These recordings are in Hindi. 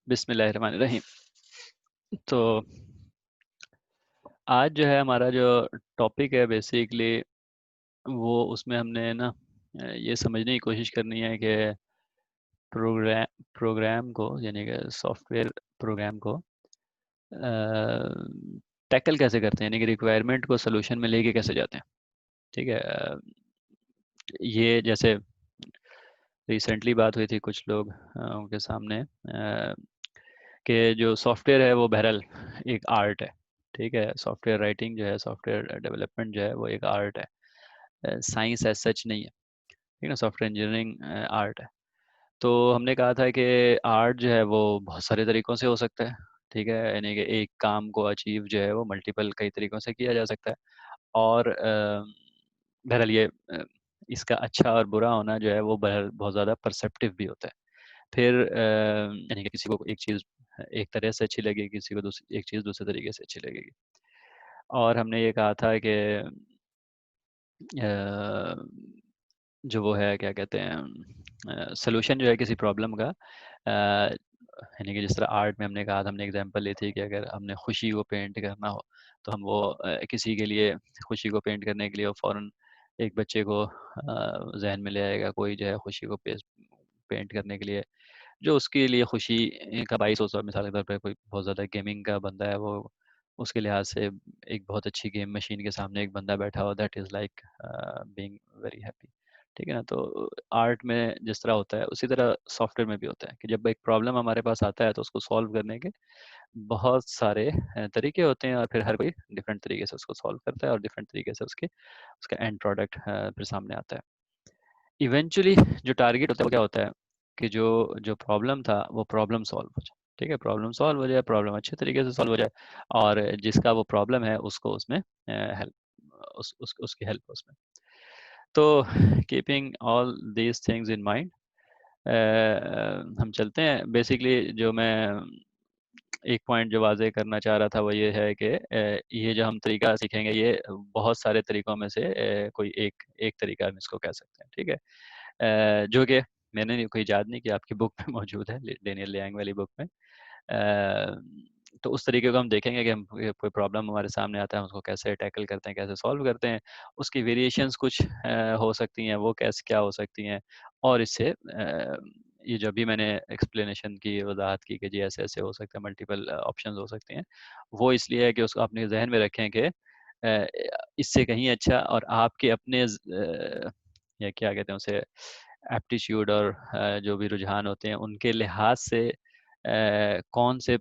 बिस्मिल्लाहिर्रहमानिर्रहीम। तो आज जो है हमारा जो टॉपिक है बेसिकली वो उसमें हमने ना ये समझने की कोशिश करनी है कि प्रोग्राम प्रोग्राम को यानी कि सॉफ्टवेयर प्रोग्राम को टैकल कैसे करते हैं, यानी कि रिक्वायरमेंट को सोल्यूशन में लेके कैसे जाते हैं। ठीक है। ये जैसे रिसेंटली बात हुई थी कुछ लोग उनके सामने कि जो सॉफ्टवेयर है वो बहरहाल एक आर्ट है। ठीक है, सॉफ्टवेयर राइटिंग जो है, सॉफ्टवेयर डेवलपमेंट जो है वो एक आर्ट है, साइंस एज सच नहीं है। ठीक है ना, सॉफ्टवेयर इंजीनियरिंग आर्ट है। तो हमने कहा था कि आर्ट जो है वो बहुत सारे तरीकों से हो सकता है। ठीक है, यानी कि एक काम को अचीव जो है वो मल्टीपल कई तरीकों से किया जा सकता है। और बहरहाल ये इसका अच्छा और बुरा होना जो है वो बहरहाल बहुत ज़्यादा परसेप्टिव भी होता है। फिर यानी कि किसी को एक चीज़ एक तरह से अच्छी लगेगी, किसी को दूसरी एक चीज़ दूसरे तरीके से अच्छी लगेगी। और हमने ये कहा था कि अ, जो वो है क्या कहते हैं सॉल्यूशन जो है किसी प्रॉब्लम का, यानी कि जिस तरह आर्ट में हमने कहा था, हमने एग्जांपल ली थी कि अगर हमने खुशी को पेंट करना हो तो हम वो किसी के लिए खुशी को पेंट करने के लिए वो फ़ौरन एक बच्चे को जहन में ले आएगा, कोई जो है खुशी को पेंट करने के लिए जो उसके लिए खुशी का बाइस हो। मिसाल के तौर पर कोई बहुत ज़्यादा गेमिंग का बंदा है, वो उसके लिहाज से एक बहुत अच्छी गेम मशीन के सामने एक बंदा बैठा हो, that is like being very happy. ठीक है ना, तो आर्ट में जिस तरह होता है उसी तरह सॉफ्टवेयर में भी होता है कि जब एक प्रॉब्लम हमारे पास आता है तो उसको सॉल्व करने के बहुत सारे तरीके होते हैं, और फिर हर कोई डिफरेंट तरीके से उसको सॉल्व करता है और डिफरेंट तरीके से उसका एंड प्रोडक्ट फिर सामने आता है। इवेंचुअली जो टारगेट होता है वो क्या होता है कि जो जो प्रॉब्लम था वो प्रॉब्लम सॉल्व हो जाए। ठीक है, प्रॉब्लम सॉल्व हो जाए, प्रॉब्लम अच्छे तरीके से सॉल्व हो जाए, और जिसका वो प्रॉब्लम है उसको उसमें हेल्प उसकी हेल्प उसमें। तो keeping all these things in mind हम चलते हैं। बेसिकली जो मैं एक पॉइंट जो वाज़ेह करना चाह रहा था वो ये है कि ये जो हम तरीका सीखेंगे ये बहुत सारे तरीकों में से कोई एक एक तरीका हम इसको कह सकते हैं। ठीक है, जो कि मैंने कोई ईजाद नहीं किया, आपकी बुक में मौजूद है, डेनियल लियांग वाली बुक में। तो उस तरीके को हम देखेंगे कि हम कोई प्रॉब्लम हमारे सामने आता है, हम उसको कैसे टैकल करते हैं, कैसे सॉल्व करते हैं। उसकी वेरिएशंस कुछ हो सकती हैं, वो कैसे क्या हो सकती हैं। और इससे ये जो भी मैंने एक्सप्लेनेशन की वजाहत की कि जी ऐसे ऐसे हो सकते हैं, मल्टीपल ऑप्शंस हो सकते हैं, वो इसलिए है कि उसको अपने जहन में रखें कि इससे कहीं अच्छा और आपके अपने या क्या कहते हैं उसे एप्टीट्यूड और जो भी रुझान होते हैं उनके लिहाज से कौन से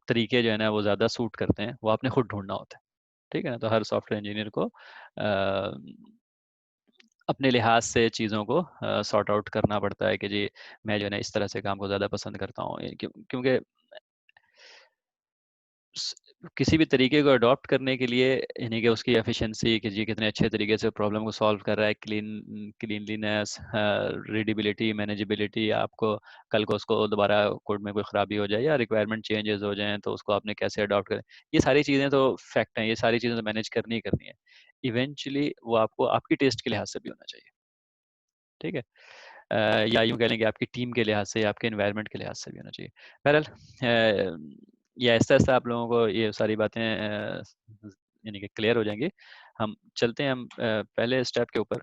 तरीके जो है ना वो ज़्यादा सूट करते हैं, वो आपने खुद ढूंढना होता है। ठीक है ना, तो हर सॉफ्टवेयर इंजीनियर को अपने लिहाज से चीज़ों को सॉर्ट आउट करना पड़ता है कि जी मैं जो है ना इस तरह से काम को ज़्यादा पसंद करता हूँ, क्योंकि किसी भी तरीके को अडॉप्ट करने के लिए यानी कि उसकी एफिशिएंसी कि जी कितने अच्छे तरीके से प्रॉब्लम को सॉल्व कर रहा है, क्लीनलीनेस, रीडेबिलिटी, मैनेजेबिलिटी, आपको कल को उसको दोबारा कोड में कोई ख़राबी हो जाए या रिक्वायरमेंट चेंजेस हो जाएं तो उसको आपने कैसे अडॉप्ट करें। ये सारी चीज़ें तो फैक्ट हैं, ये सारी चीज़ें तो मैनेज करनी ही करनी है। इवेंचुअली वो आपको आपकी टेस्ट के लिहाज से भी होना चाहिए। ठीक है, या यूँ कह लें कि आपकी टीम के लिहाज से, आपके एनवायरनमेंट के लिहाज से भी होना चाहिए। बहरहाल ये आहिस्ता-आहिस्ता आप लोगों को ये सारी बातें यानी कि क्लियर हो जाएँगी। हम चलते हैं हम पहले स्टेप के ऊपर।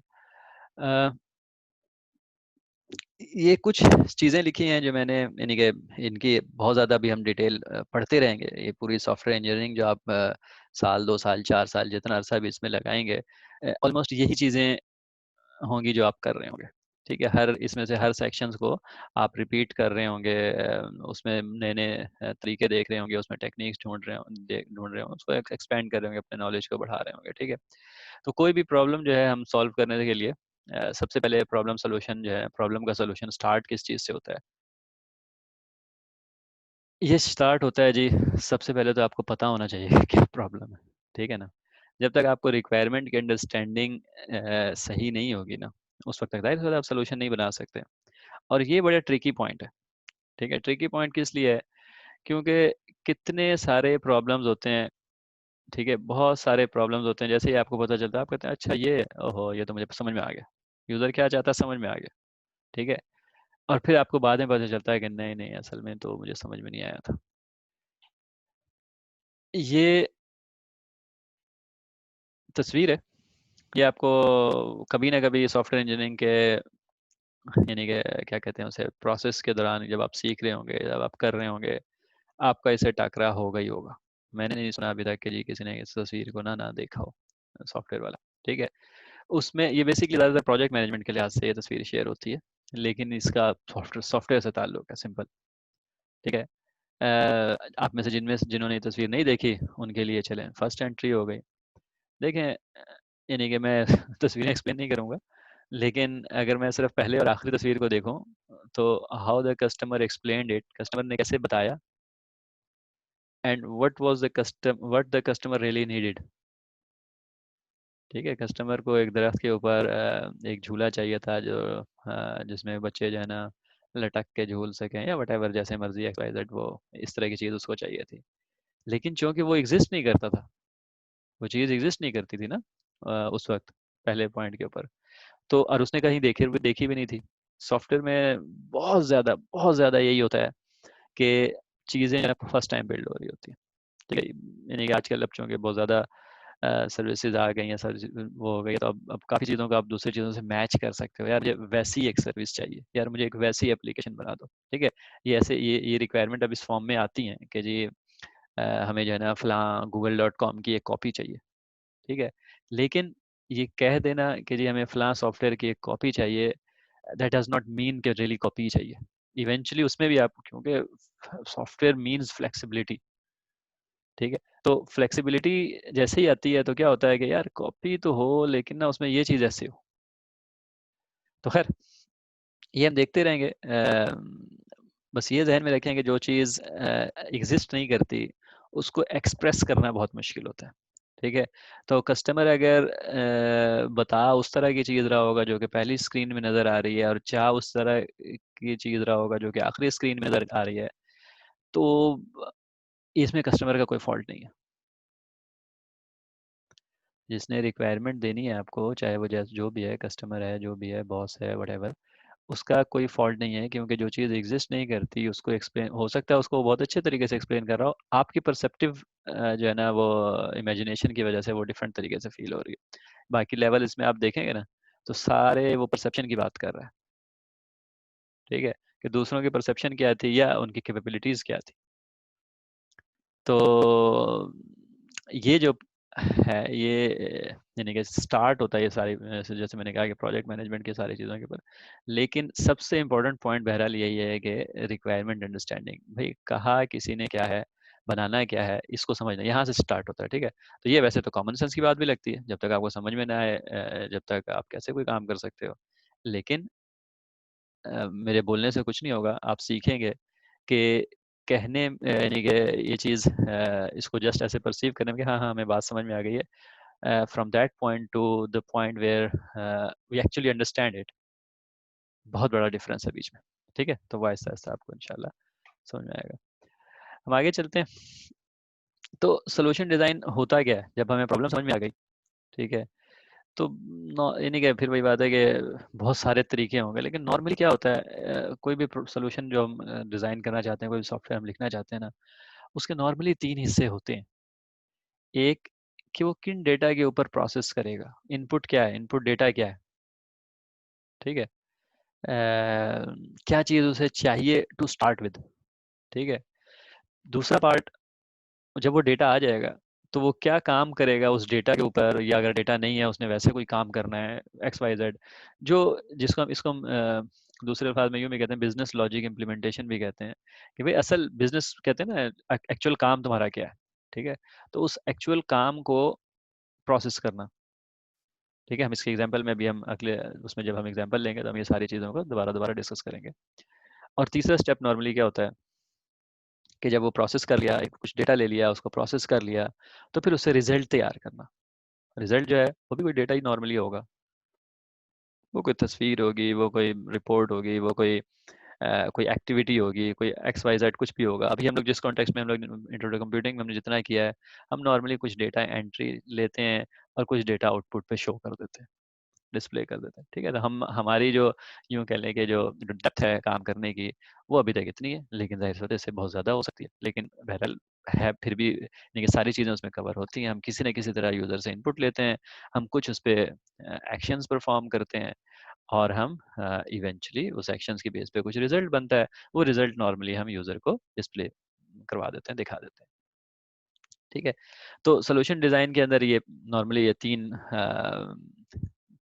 अ, ये कुछ चीज़ें लिखी हैं जो मैंने यानी कि इनकी बहुत ज़्यादा अभी हम डिटेल पढ़ते रहेंगे। ये पूरी सॉफ्टवेयर इंजीनियरिंग जो आप साल, 2 साल, 4 साल जितना अरसा भी इसमें लगाएँगे, ऑलमोस्ट यही चीज़ें होंगी जो आप कर रहे होंगे। ठीक है, हर इसमें से हर सेक्शंस को आप रिपीट कर रहे होंगे, उसमें नए-नए तरीके देख रहे होंगे, उसमें टेक्निक्स ढूँढ रहे होंगे, उसको एक्सपेंड कर रहे होंगे, अपने नॉलेज को बढ़ा रहे होंगे। ठीक है, तो कोई भी प्रॉब्लम जो है हम सॉल्व करने के लिए सबसे पहले प्रॉब्लम सॉल्यूशन जो है, प्रॉब्लम का सॉल्यूशन स्टार्ट किस चीज़ से होता है? ये स्टार्ट होता है जी, सबसे पहले तो आपको पता होना चाहिए कि क्या प्रॉब्लम है। ठीक है ना? जब तक आपको रिक्वायरमेंट की अंडरस्टैंडिंग सही नहीं होगी ना, उस वक़्त तक ज़ाहिर-सी बात है आप सॉल्यूशन नहीं बना सकते। और ये बड़ा ट्रिकी पॉइंट है। ठीक है, ट्रिकी पॉइंट किस लिए है? क्योंकि कितने सारे प्रॉब्लम्स होते हैं। ठीक है, बहुत सारे प्रॉब्लम्स होते हैं, जैसे ही आपको पता चलता है आप कहते हैं अच्छा ये ओहो! ये तो मुझे समझ में आ गया। यूज़र क्या चाहता है समझ में आ गया। ठीक है? और फिर आपको बाद में पता चलता है कि नहीं नहीं, असल में तो मुझे समझ में नहीं आया था। ये तस्वीर है, ये आपको कभी ना कभी सॉफ्टवेयर इंजीनियरिंग के, यानी कि क्या कहते हैं उसे, प्रोसेस के दौरान जब आप सीख रहे होंगे, जब आप कर रहे होंगे, आपका इसे टकरा होगा ही होगा। मैंने नहीं सुना अभी तक कि जी किसी ने इस तस्वीर को ना ना देखा हो, सॉफ्टवेयर वाला। ठीक है, उसमें ये बेसिकली ज़्यादातर प्रोजेक्ट मैनेजमेंट के लिहाज से ये तस्वीर शेयर होती है, लेकिन इसका सॉफ्टवेयर सॉफ्टवेयर से ताल्लुक है, सिंपल। ठीक है। आप में से जिन्होंने ये तस्वीर नहीं देखी, उनके लिए चलें फर्स्ट एंट्री हो गई। देखें, यानी कि मैं तस्वीरें एक्सप्लेन नहीं करूँगा, लेकिन अगर मैं सिर्फ पहले और आखिरी तस्वीर को देखूं, तो how the customer explained it, customer ने कैसे बताया, and what the customer really needed. ठीक है, कस्टमर को एक दरख्त के ऊपर एक झूला चाहिए था, जो जिसमें बच्चे जो है ना लटक के झूल सकें, या वट जैसे मर्जी एक्स वाई जेड, वो इस तरह की चीज़ उसको चाहिए थी। लेकिन चूंकि वो एग्जिस्ट नहीं करता था, वो चीज़ एग्जिस्ट नहीं करती थी ना उस वक्त, पहले पॉइंट के ऊपर, तो और उसने कहीं देखी भी नहीं थी। सॉफ्टवेयर में बहुत ज़्यादा यही होता है कि चीज़ें फर्स्ट टाइम बिल्ड हो रही होती हैं। ठीक है, यानी कि आजकल अब चूँकि बहुत ज़्यादा सर्विसेज आ गई हैं, सर्विस वो हो गई है, तो अब काफ़ी चीज़ों को आप दूसरी चीज़ों से मैच कर सकते हो। यार मुझे वैसी एक सर्विस चाहिए, यार मुझे एक वैसी एप्लीकेशन बना दो। ठीक है, ये रिक्वायरमेंट अब इस फॉर्म में आती हैं कि जी हमें जो है ना फलां google.com की एक कॉपी चाहिए। ठीक है, लेकिन ये कह देना कि जी हमें फलां सॉफ्टवेयर की एक कॉपी चाहिए, दैट डज नॉट मीन कि रियली कॉपी चाहिए। इवेंचुअली उसमें भी आप, क्योंकि सॉफ्टवेयर मीन्स फ्लेक्सिबिलिटी। ठीक है, तो फ्लेक्सिबिलिटी जैसे ही आती है तो क्या होता है कि यार कॉपी तो हो, लेकिन ना उसमें ये चीज़ ऐसे हो। तो खैर, ये हम देखते रहेंगे। बस ये जहन में रखें कि जो चीज़ एग्जिस्ट नहीं करती, उसको एक्सप्रेस करना बहुत मुश्किल होता है। ठीक है, तो कस्टमर अगर बता उस तरह की चीज़ रहा होगा जो कि पहली स्क्रीन में नज़र आ रही है, और चाह उस तरह की चीज़ रहा होगा जो कि आखिरी स्क्रीन में नज़र आ रही है, तो इसमें कस्टमर का कोई फॉल्ट नहीं है। जिसने रिक्वायरमेंट देनी है आपको, चाहे वो जैस जो भी है, कस्टमर है, जो भी है, बॉस है, वटेवर, उसका कोई फॉल्ट नहीं है, क्योंकि जो चीज़ एग्जिस्ट नहीं करती उसको एक्सप्लेन हो सकता है, उसको बहुत अच्छे तरीके से एक्सप्लेन कर रहा हो, आपकी परसेप्टिव जो है ना वो इमेजिनेशन की वजह से वो डिफरेंट तरीके से फील हो रही है। बाकी लेवल इसमें आप देखेंगे ना, तो सारे वो परसेप्शन की बात कर रहा है। ठीक है, कि दूसरों की परसेप्शन क्या थी या उनकी कैपेबिलिटीज़ क्या थी। तो ये जो है, ये यानी कि स्टार्ट होता है ये सारी, जैसे मैंने कहा कि प्रोजेक्ट मैनेजमेंट की सारी चीज़ों के ऊपर। लेकिन सबसे इम्पोर्टेंट पॉइंट बहरहाल यही है कि रिक्वायरमेंट अंडरस्टैंडिंग, भाई कहा किसी ने क्या है, बनाना क्या है, इसको समझना, यहाँ से स्टार्ट होता है। ठीक है, तो ये वैसे तो कॉमन सेंस की बात भी लगती है, जब तक आपको समझ में ना आए, जब तक आप कैसे कोई काम कर सकते हो। लेकिन मेरे बोलने से कुछ नहीं होगा, आप सीखेंगे कि कहने यानी कि ये चीज़ इसको जस्ट ऐसे परसीव करने में कि हाँ हाँ हमें बात समझ में आ गई है, from that point to the point where we actually understand it, बहुत बड़ा डिफरेंस है बीच में। ठीक है, तो वो आहिस्ता आहिस्ता आपको इंशाल्लाह समझ में आएगा। हम आगे चलते हैं। तो सोल्यूशन डिज़ाइन होता क्या है, जब हमें प्रॉब्लम समझ में आ गई, ठीक है, तो यानी कि फिर वही बात है कि बहुत सारे तरीके होंगे, लेकिन नॉर्मली क्या होता है, कोई भी सोल्यूशन जो हम डिज़ाइन करना चाहते हैं, कोई भी सॉफ्टवेयर हम लिखना चाहते हैं ना, उसके नॉर्मली 3 हिस्से होते हैं। एक, कि वो किन डेटा के ऊपर प्रोसेस करेगा, इनपुट क्या है, इनपुट डेटा क्या है। ठीक है, क्या चीज़ उसे चाहिए टू स्टार्ट विद। ठीक है, दूसरा पार्ट, जब वो डेटा आ जाएगा तो वो क्या काम करेगा उस डेटा के ऊपर, या अगर डेटा नहीं है उसने वैसे कोई काम करना है, एक्स वाई जेड, जो जिसको हम इसको हम दूसरे अल्फाज में यूँ भी कहते हैं, बिजनेस लॉजिक इम्प्लीमेंटेशन भी कहते हैं, कि भाई असल बिजनेस कहते हैं ना, एक्चुअल काम तुम्हारा क्या है। ठीक है, तो उस एक्चुअल काम को प्रोसेस करना। ठीक है, हम इसके एग्जांपल में भी, हम अगले उसमें जब हम एग्जांपल लेंगे तो हम ये सारी चीज़ों को दोबारा दोबारा डिस्कस करेंगे। और तीसरा स्टेप नॉर्मली क्या होता है, कि जब वो प्रोसेस कर लिया, कुछ डेटा ले लिया, उसको प्रोसेस कर लिया, तो फिर उससे रिजल्ट तैयार करना। रिजल्ट जो है वो भी कोई डेटा ही नॉर्मली होगा, वो कोई तस्वीर होगी, वो कोई रिपोर्ट होगी, वो कोई एक्टिविटी होगी, कोई एक्स वाई जेड कुछ भी होगा। अभी हम लोग जिस कॉन्टेक्स्ट में हम लोग इंट्रोडक्शन कंप्यूटिंग में हमने जितना किया है, हम नॉर्मली कुछ डेटा एंट्री लेते हैं और कुछ डेटा आउटपुट पे शो कर देते हैं। डिस्प्ले कर देते हैं। ठीक है, तो हम हमारी जो यूँ कह लें कि जो डेप्थ है काम करने की, वो अभी तक इतनी है, लेकिन ज़ाहिर सी बात है इससे बहुत ज़्यादा हो सकती है। लेकिन बहरहाल है फिर भी, यानी कि सारी चीज़ें उसमें कवर होती हैं। हम किसी न किसी तरह यूज़र से इनपुट लेते हैं, हम कुछ उस पे एक्शंस परफ़ॉर्म करते हैं और हम इवेंचुअली उस एक्शंस की बेस पे कुछ रिज़ल्ट बनता है। वो रिज़ल्ट नॉर्मली हम यूज़र को डिस्प्ले करवा देते हैं, दिखा देते हैं। ठीक है? तो सॉल्यूशन डिज़ाइन के अंदर ये नॉर्मली ये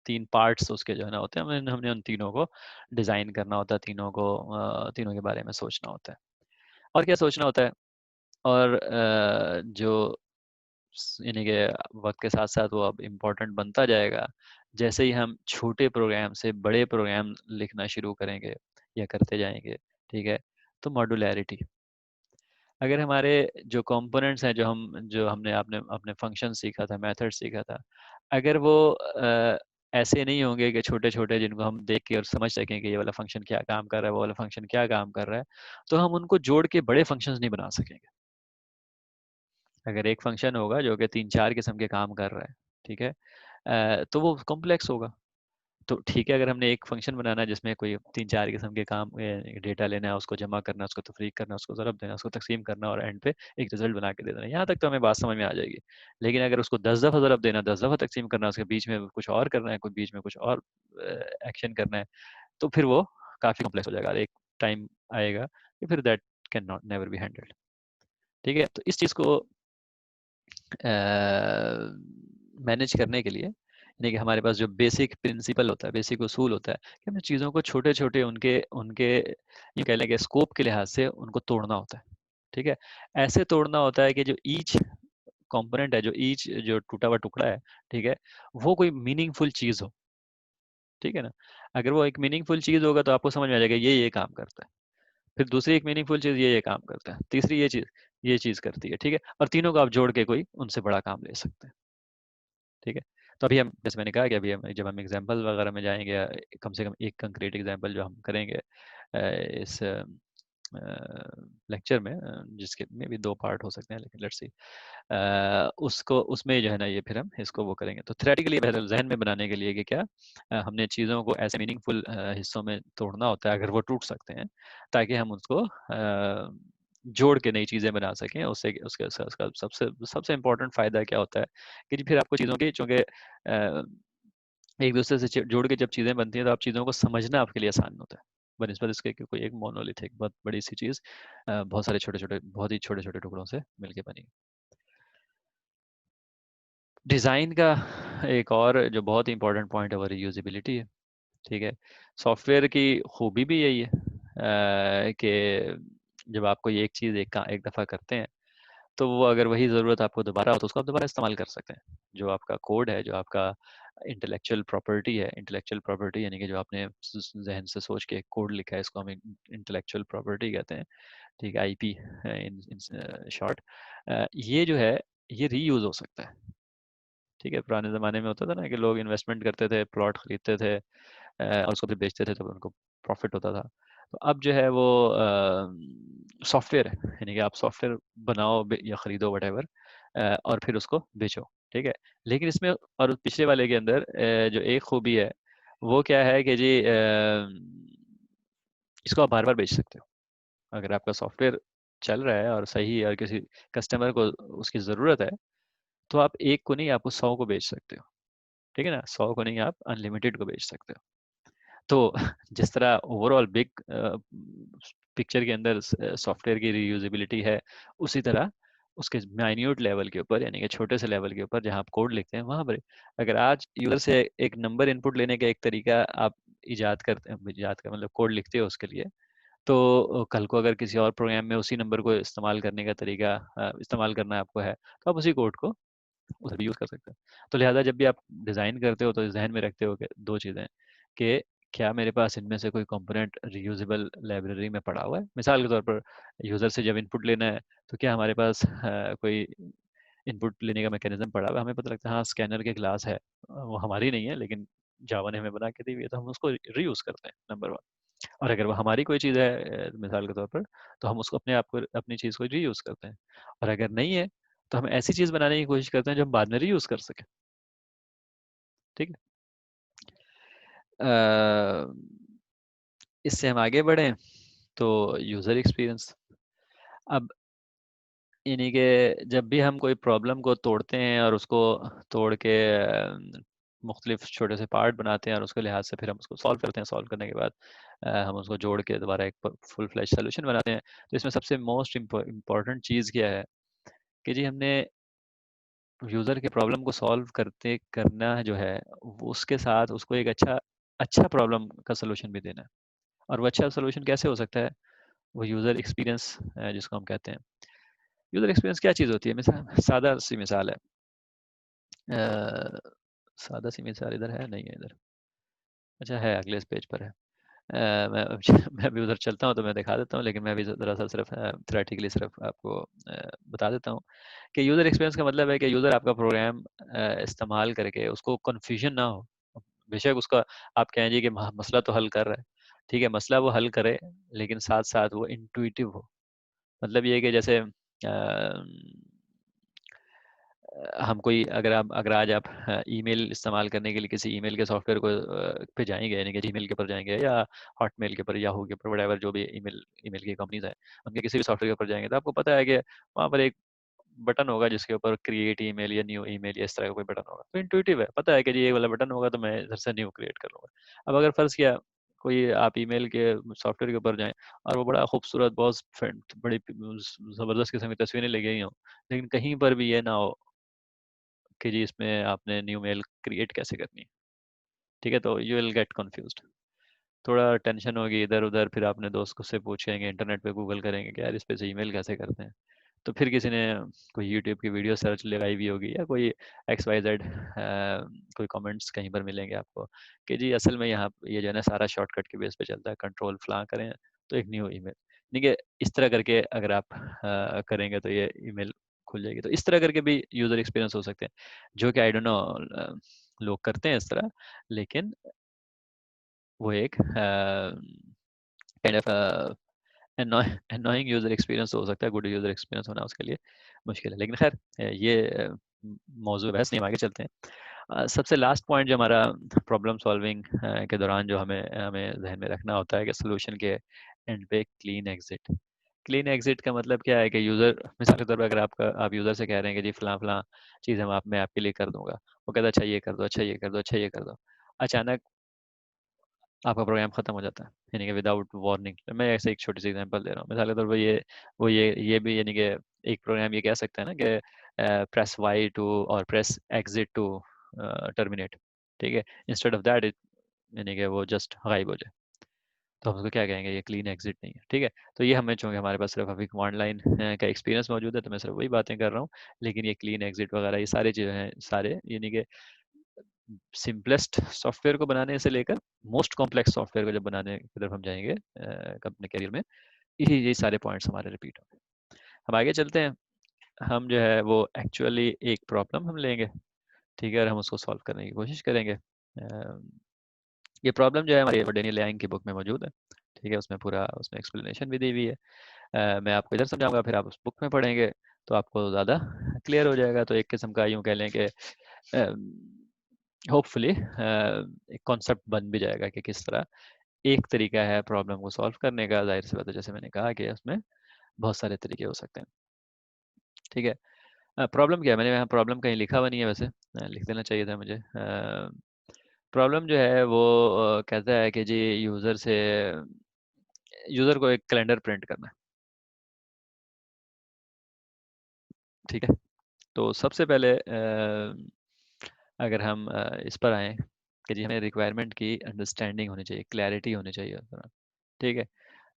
3 पार्ट्स उसके जो है ना होते हैं, हमने हमने उन तीनों को डिज़ाइन करना होता है, तीनों को तीनों के बारे में सोचना होता है। और क्या सोचना होता है, और जो यानी कि वक़्त के साथ-साथ वो अब इम्पोर्टेंट बनता जाएगा, जैसे ही हम छोटे प्रोग्राम से बड़े प्रोग्राम लिखना शुरू करेंगे या करते जाएँगे, ठीक है? तो मॉड्युलैरिटी, अगर हमारे जो कंपोनेंट्स हैं, जो हमने आपने अपने फंक्शन सीखा था, मेथड सीखा था, अगर वो ऐसे नहीं होंगे कि छोटे-छोटे जिनको हम देख के और समझ सकें कि ये वाला फंक्शन क्या काम कर रहा है, वो वाला फंक्शन क्या काम कर रहा है, तो हम उनको जोड़ के बड़े फंक्शंस नहीं बना सकेंगे। अगर एक फंक्शन होगा जो कि 3-4 किस्म के काम कर रहा है, ठीक है? तो वो कॉम्प्लेक्स होगा। तो ठीक है, अगर हमने एक फंक्शन बनाना है जिसमें कोई 3-4 किस्म के काम, डेटा लेना है, उसको जमा करना है, उसको तफ़रीक करना है, उसको ज़रब देना है, उसको तक़सीम करना और एंड पे एक रिज़ल्ट बना के दे देना है। यहाँ तक तो हमें बात समझ में आ जाएगी। लेकिन अगर उसको 10 दफ़ा ज़रब देना है, 10 दफ़ा तक़सीम करना है, उसके बीच में कुछ और करना है, कोई बीच में कुछ और एक्शन करना है, तो फिर वो काफ़ी कॉम्प्लेक्स हो जाएगा और एक टाइम आएगा कि फिर that can not never be handled. ठीक है? तो इस चीज़ को मैनेज करने के लिए, यानी कि हमारे पास जो बेसिक प्रिंसिपल होता है, बेसिक उसूल होता है कि हमें चीज़ों को छोटे-छोटे उनके उनके यूँ कह लें कि स्कोप के लिहाज से उनको तोड़ना होता है। ठीक है? ऐसे तोड़ना होता है कि जो ईच कंपोनेंट है, जो ईच जो टूटा हुआ टुकड़ा है, ठीक है? वो कोई मीनिंगफुल चीज़ हो। ठीक है ना? अगर वो एक मीनिंगफुल चीज़ होगा तो आपको समझ में आ जाएगा ये काम करता है। फिर दूसरी एक मीनिंगफुल चीज़ ये काम करता है। तीसरी ये चीज़ करती है। ठीक है? और तीनों को आप जोड़ के कोई उनसे बड़ा काम ले सकते हैं। ठीक है? तो अभी हम, जैसे मैंने कहा कि अभी हम जब हम एग्ज़ाम्पल वगैरह में जाएँगे, कम से कम एक कंक्रीट एग्ज़ाम्पल जो हम करेंगे इस लेक्चर में, जिसके मेबी 2 पार्ट हो सकते हैं, लेकिन लेट्स सी, उसको उसमें जो है ना ये फिर हम इसको वो करेंगे। तो थ्योरेटिकली बहरहाल ज़हन में बनाने के लिए कि क्या हमने चीज़ों को ऐसे मीनिंगफुल हिस्सों में तोड़ना होता है, अगर वो टूट सकते हैं, ताकि हम उसको जोड़ के नई चीज़ें बना सकें। उससे उसके उसका सबसे सबसे इम्पोर्टेंट फ़ायदा क्या होता है कि जी फिर आपको चीज़ों की, चूँकि एक-दूसरे से जोड़ के जब चीज़ें बनती हैं, तो आप चीज़ों को समझना आपके लिए आसान होता है। बनिस्बत इसके कि कोई एक मोनोलिथिक बहुत बड़ी-सी चीज़ बहुत सारे छोटे-छोटे, बहुत ही छोटे-छोटे टुकड़ों से मिलके बनी। डिज़ाइन का एक और जो बहुत ही इम्पोर्टेंट पॉइंट है वो रीयूज़ेबिलिटी है, ठीक है? सॉफ्टवेयर की खूबी भी यही है कि जब आप कोई एक चीज़ एक दफ़ा करते हैं, तो वो अगर वही ज़रूरत आपको दोबारा हो तो उसको आप दोबारा इस्तेमाल कर सकते हैं। जो आपका कोड है, जो आपका इंटेलेक्चुअल प्रॉपर्टी है, इंटेलेक्चुअल प्रॉपर्टी यानी कि जो आपने ज़हन से सोच के कोड लिखा है, इसको हम इंटेलेक्चुअल प्रॉपर्टी कहते हैं, ठीक है? IP in in short. ये जो है, ये रीयूज़ हो सकता है, ठीक है? पुराने ज़माने में होता था ना कि लोग इन्वेस्टमेंट करते थे, प्लॉट खरीदते थे और उसको फिर बेचते थे, तो उनको प्रॉफिट होता था। तो अब जो है वो सॉफ्टवेयर है, यानी कि आप सॉफ्टवेयर बनाओ या खरीदो व्हाटएवर, और फिर उसको बेचो, ठीक है? लेकिन इसमें और पिछले वाले के अंदर जो एक खूबी है, वो क्या है कि जी इसको आप बार-बार बेच सकते हो। अगर आपका सॉफ्टवेयर चल रहा है और सही है और किसी कस्टमर को उसकी ज़रूरत है, तो आप 1 को नहीं, आप उस 100 को बेच सकते हो, ठीक है ना? 100 को नहीं, आप अनलिमिटेड को बेच सकते हो। तो जिस तरह ओवरऑल बिग पिक्चर के अंदर सॉफ्टवेयर की रीयूजेबिलिटी है, उसी तरह उसके माइन्यूट लेवल के ऊपर, यानी कि छोटे से लेवल के ऊपर जहाँ आप कोड लिखते हैं, वहाँ पर अगर आज यूज़र से एक नंबर इनपुट लेने का एक तरीका आप ईजाद कर मतलब कोड लिखते हो उसके लिए, तो कल को अगर किसी और प्रोग्राम में उसी नंबर को इस्तेमाल करने का तरीका इस्तेमाल करना आपको है, तो आप उसी कोड को उधर भी यूज़ कर सकते हैं। तो लिहाज़ा जब भी आप डिज़ाइन करते हो तो ज़हन में रखते हो कि 2 चीज़ें, कि क्या मेरे पास इनमें से कोई कंपोनेंट रीयूजेबल लाइब्रेरी में पड़ा हुआ है? मिसाल के तौर पर यूज़र से जब इनपुट लेना है, तो क्या हमारे पास कोई इनपुट लेने का मैकेनिज़्म पड़ा हुआ है? हमें पता लगता है हाँ, स्कैनर की क्लास है। वो हमारी नहीं है, लेकिन जावा ने हमें बना के दी हुई है, तो हम उसको रीयूज़ करते हैं, नंबर 1। और अगर वो हमारी कोई चीज़ है मिसाल के तौर पर, तो हम उसको अपने आप को अपनी चीज़ को रीयूज़ करते हैं। और अगर नहीं है, तो हम ऐसी चीज़ बनाने की कोशिश करते हैं जो हम बाद में रीयूज़ कर सकें, ठीक है? अ, इससे हम आगे बढ़ें तो यूज़र एक्सपीरियंस। अब यानी कि जब भी हम कोई प्रॉब्लम को तोड़ते हैं और उसको तोड़ के मुख्तलिफ छोटे से पार्ट बनाते हैं और उसके लिहाज से फिर हम उसको सॉल्व करते हैं, सॉल्व करने के बाद हम उसको जोड़ के दोबारा एक फुल फ्लैश सोल्यूशन बनाते हैं। तो इसमें सबसे मोस्ट इम्पॉर्टेंट चीज़ क्या है कि जी हमने यूज़र के प्रॉब्लम को सॉल्व करते करना जो है वो उसके साथ उसको एक अच्छा अच्छा प्रॉब्लम का सोल्यूशन भी देना है। और वो अच्छा सोल्यूशन कैसे हो सकता है? वो यूज़र एक्सपीरियंस जिसको हम कहते हैं। यूज़र एक्सपीरियंस क्या चीज़ होती है? मिसाल सादा सी मिसाल है। अ, सादा सी मिसाल इधर है नहीं है इधर। अच्छा है अगले इस पेज पर है। मैं मैं भी उधर चलता हूँ तो मैं दिखा देता हूँ, लेकिन मैं भी ज़रा-सा सिर्फ थ्योरेटिकली सिर्फ आपको बता देता हूँ कि यूज़र एक्सपीरियंस का मतलब है कि यूज़र आपका प्रोग्राम इस्तेमाल करके उसको कन्फ्यूजन ना हो। बेशक उसका आप कहें जी कि मसला तो हल कर रहा है, ठीक है, मसला वो हल करे, लेकिन साथ-साथ वो इंट्यूटिव हो। मतलब ये है कि जैसे हम कोई अगर आज आप ईमेल इस्तेमाल करने के लिए किसी ईमेल के सॉफ्टवेयर को पे जाएँगे, यानी कि जीमेल के ऊपर जाएँगे या हॉटमेल के ऊपर, याहू के ऊपर, व्हाटएवर जो भी ईमेल ईमेल की कंपनीज़ हैं, उनके किसी भी सॉफ्टवेयर के ऊपर जाएँगे तो आपको पता है कि वहाँ पर एक बटन होगा जिसके ऊपर क्रिएट ईमेल या न्यू ईमेल या इस तरह का कोई बटन होगा। तो इंट्यूटिव है, पता है कि जी ये वाला बटन होगा तो मैं इधर से न्यू क्रिएट कर लूँगा। अब अगर फ़र्ज़ किया कोई आप ईमेल के सॉफ्टवेयर के ऊपर जाएँ और वो बड़ा खूबसूरत बहुत बड़ी ज़बरदस्त किस्म की तस्वीरें लगी हुई हों, लेकिन कहीं पर भी ये ना हो कि जी इसमें आपने न्यू मेल क्रिएट कैसे करनी है, ठीक है? तो यू विल गेट कन्फ्यूज्ड। थोड़ा टेंशन होगी इधर-उधर, फिर अपने दोस्त को से पूछेंगे, इंटरनेट पे गूगल करेंगे कि यार इस पे से ईमेल कैसे करते हैं? तो फिर किसी ने कोई यूट्यूब की वीडियो सर्च लगाई हुई होगी या कोई एक्स वाई जेड कोई कमेंट्स कहीं पर मिलेंगे आपको कि जी असल में यहाँ ये जो है ना सारा शॉर्टकट के बेस पे चलता है, कंट्रोल फलां करें तो एक न्यू ईमेल, ठीक है? इस तरह करके अगर आप करेंगे तो ये ईमेल खुल जाएगी। तो इस तरह करके भी यूज़र एक्सपीरियंस हो सकते हैं, जो कि आई डोंट नो लोग करते हैं इस तरह, लेकिन वो एक काइंड ऑफ एननोइंग यूज़र एक्सपीरियंस हो सकता है, गुड यूज़र एक्सपीरियंस होना उसके लिए मुश्किल है। लेकिन ख़ैर ये मौज़ूअ बहस नहीं, हम आगे चलते हैं। सबसे लास्ट पॉइंट जो हमारा प्रॉब्लम सॉल्विंग के दौरान जो हमें हमें ज़हन में रखना होता है कि सॉल्यूशन के एंड पे क्लीन एग्ज़िट। क्लीन एग्ज़िट का मतलब क्या है कि यूज़र मिसाल के तौर पे अगर आप यूज़र से कह रहे हैं कि जी फलाँ-फलाँ चीज़ मैं आपके लिए कर दूँगा। वो कहता है अच्छा ये कर दो, अच्छा ये कर दो, अच्छा ये कर दो। अचानक आपका प्रोग्राम खत्म हो जाता है, यानी कि विदाउट वार्निंग। मैं ऐसे एक छोटी सी एग्जांपल दे रहा हूँ। मिसाल के तौर पे ये भी यानी कि एक प्रोग्राम ये कह सकता है ना कि प्रेस वाई टू और प्रेस एग्जिट टू टर्मिनेट, ठीक है? इंस्टेड ऑफ दैट इट यानी कि वो जस्ट गायब हो जाए। तो हम उसको क्या कहेंगे? ये क्लीन एग्जिट नहीं है, ठीक है? तो ये हमें चूँकि हमारे पास सिर्फ अभी कमांड लाइन का एक्सपीरियंस मौजूद है, तो मैं सिर्फ वही बातें कर रहा हूँ। लेकिन ये क्लीन एग्जिट वगैरह ये सारी चीज़ें हैं, सारे यानी कि सिंपलेस्ट सॉफ्टवेयर को बनाने से लेकर मोस्ट कॉम्प्लेक्स सॉफ्टवेयर को जब बनाने की तरफ हम जाएंगे अपने करियर में, यही सारे पॉइंट्स हमारे रिपीट होंगे। हम आगे चलते हैं। हम जो है वो एक्चुअली एक प्रॉब्लम हम लेंगे, ठीक है, और हम उसको सॉल्व करने की कोशिश करेंगे। ये प्रॉब्लम जो है हमारी डेनियल यांग की बुक में मौजूद है, ठीक है, उसमें पूरा उसमें एक्सप्लेनेशन भी दी हुई है। मैं आपको इधर समझाऊंगा, फिर आप उस बुक में पढ़ेंगे तो आपको ज़्यादा क्लियर हो जाएगा। तो एक किस्म का यूँ कह लें कि होपफुली एक कॉन्सेप्ट बन भी जाएगा कि किस तरह एक तरीका है प्रॉब्लम को सॉल्व करने का। जाहिर सी बात है, जैसे मैंने कहा कि उसमें बहुत सारे तरीके हो सकते हैं, ठीक है? प्रॉब्लम क्या है? मैंने यहाँ प्रॉब्लम कहीं लिखा हुआ नहीं है वैसे, लिख देना चाहिए था मुझे। प्रॉब्लम जो है वो कहता है कि जी यूज़र को एक कैलेंडर प्रिंट करना है, ठीक है? तो सबसे पहले अगर हम इस पर आएँ कि जी हमें रिक्वायरमेंट की अंडरस्टैंडिंग होनी चाहिए, क्लैरिटी होनी चाहिए उस दौरान, ठीक है?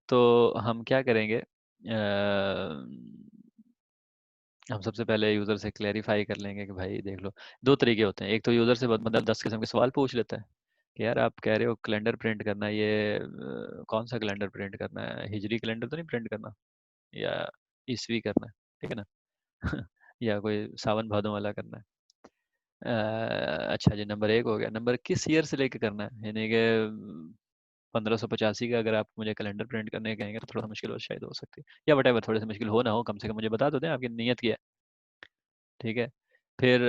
तो हम क्या करेंगे? हम सबसे पहले यूज़र से क्लैरिफ़ाई कर लेंगे कि भाई देख लो, 2 तरीके होते हैं। एक तो यूज़र से मतलब 10 किस्म के सवाल पूछ लेता है कि यार आप कह रहे हो कैलेंडर प्रिंट करना है, ये कौन-सा कैलेंडर प्रिंट करना है? हिजरी कैलेंडर तो नहीं प्रिंट करना या ईसवी करना है, ठीक है ना? या कोई सावन भादों वाला करना है। अच्छा जी, नंबर 1 हो गया। नंबर किस ईयर से लेके करना है? यानी कि 1585 का अगर आप मुझे कैलेंडर प्रिंट करने कहेंगे तो थोड़ा मुश्किल हो शायद हो सकती है, या व्हाटएवर, थोड़ी सी मुश्किल हो ना हो, कम से कम मुझे बता तो दें आपकी नीयत क्या है, ठीक है? फिर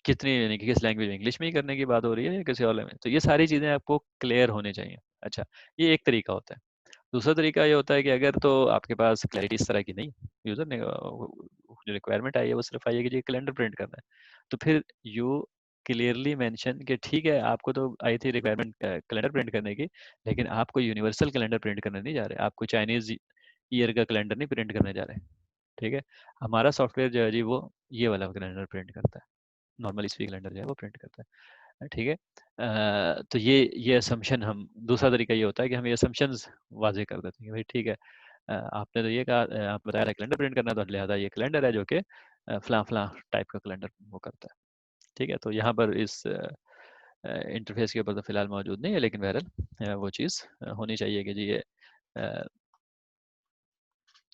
कितनी, यानी कि किस लैंग्वेज में, इंग्लिश में ही करने की बात हो रही है या किसी और में। तो ये सारी चीज़ें आपको क्लियर होनी चाहिए। अच्छा, ये एक तरीका होता है। दूसरा तरीका ये होता है कि अगर तो आपके पास क्लैरिटी इस तरह की नहीं, यूज़र ने जो रिक्वायरमेंट आई है वो सिर्फ आई है कि जी कैलेंडर प्रिंट करना है, तो फिर यू क्लियरली मेंशन कि ठीक है, आपको तो आई थी रिक्वायरमेंट कैलेंडर प्रिंट करने की, लेकिन आप कोई यूनिवर्सल कैलेंडर प्रिंट करने नहीं जा रहे, आप कोई चाइनीज ईयर का कैलेंडर नहीं प्रिंट करने जा रहे। ठीक है, हमारा सॉफ्टवेयर जो है जी वो ये वाला कैलेंडर प्रिंट करता है, नॉर्मल इसी कैलेंडर जो है वो प्रिंट करता है। ठीक है, तो ये असम्पशन, हम दूसरा तरीका ये होता है कि हम ये असम्पशंस वाजे कर देते हैं कि भाई ठीक है, आपने तो ये कहा, आप बताया था कैलेंडर प्रिंट करना, तो लिहाजा ये कैलेंडर है जो कि फलां फलां टाइप का कैलेंडर वो करता है। ठीक है, तो यहाँ पर इस इंटरफेस के ऊपर तो फिलहाल मौजूद नहीं है, लेकिन बहरहाल वो चीज़ होनी चाहिए कि जी ये अ,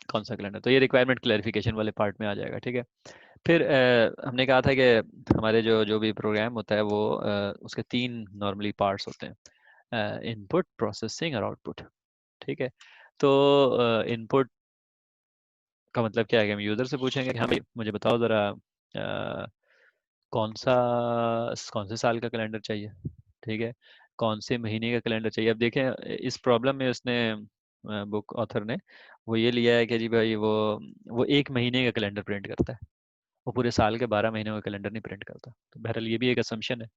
कौन सा कैलेंडर, तो ये रिक्वायरमेंट क्लैरिफिकेशन वाले पार्ट में आ जाएगा। ठीक है, फिर हमने कहा था कि हमारे जो जो भी प्रोग्राम होता है वो उसके तीन नॉर्मली पार्ट्स होते हैं, इनपुट, प्रोसेसिंग और आउटपुट। ठीक है, तो इनपुट का मतलब क्या है कि हम यूज़र से पूछेंगे कि हाँ भाई मुझे बताओ ज़रा कौन सा कौन से साल का कैलेंडर चाहिए। ठीक है, कौन से महीने का कैलेंडर चाहिए। अब देखें, इस प्रॉब्लम में उसने बुक ऑथर ने वो ये लिया है कि जी भाई वो एक महीने का कैलेंडर प्रिंट करता है, वो पूरे साल के 12 महीनों का कैलेंडर नहीं प्रिंट करता। तो बहरहाल ये भी एक असम्पशन है।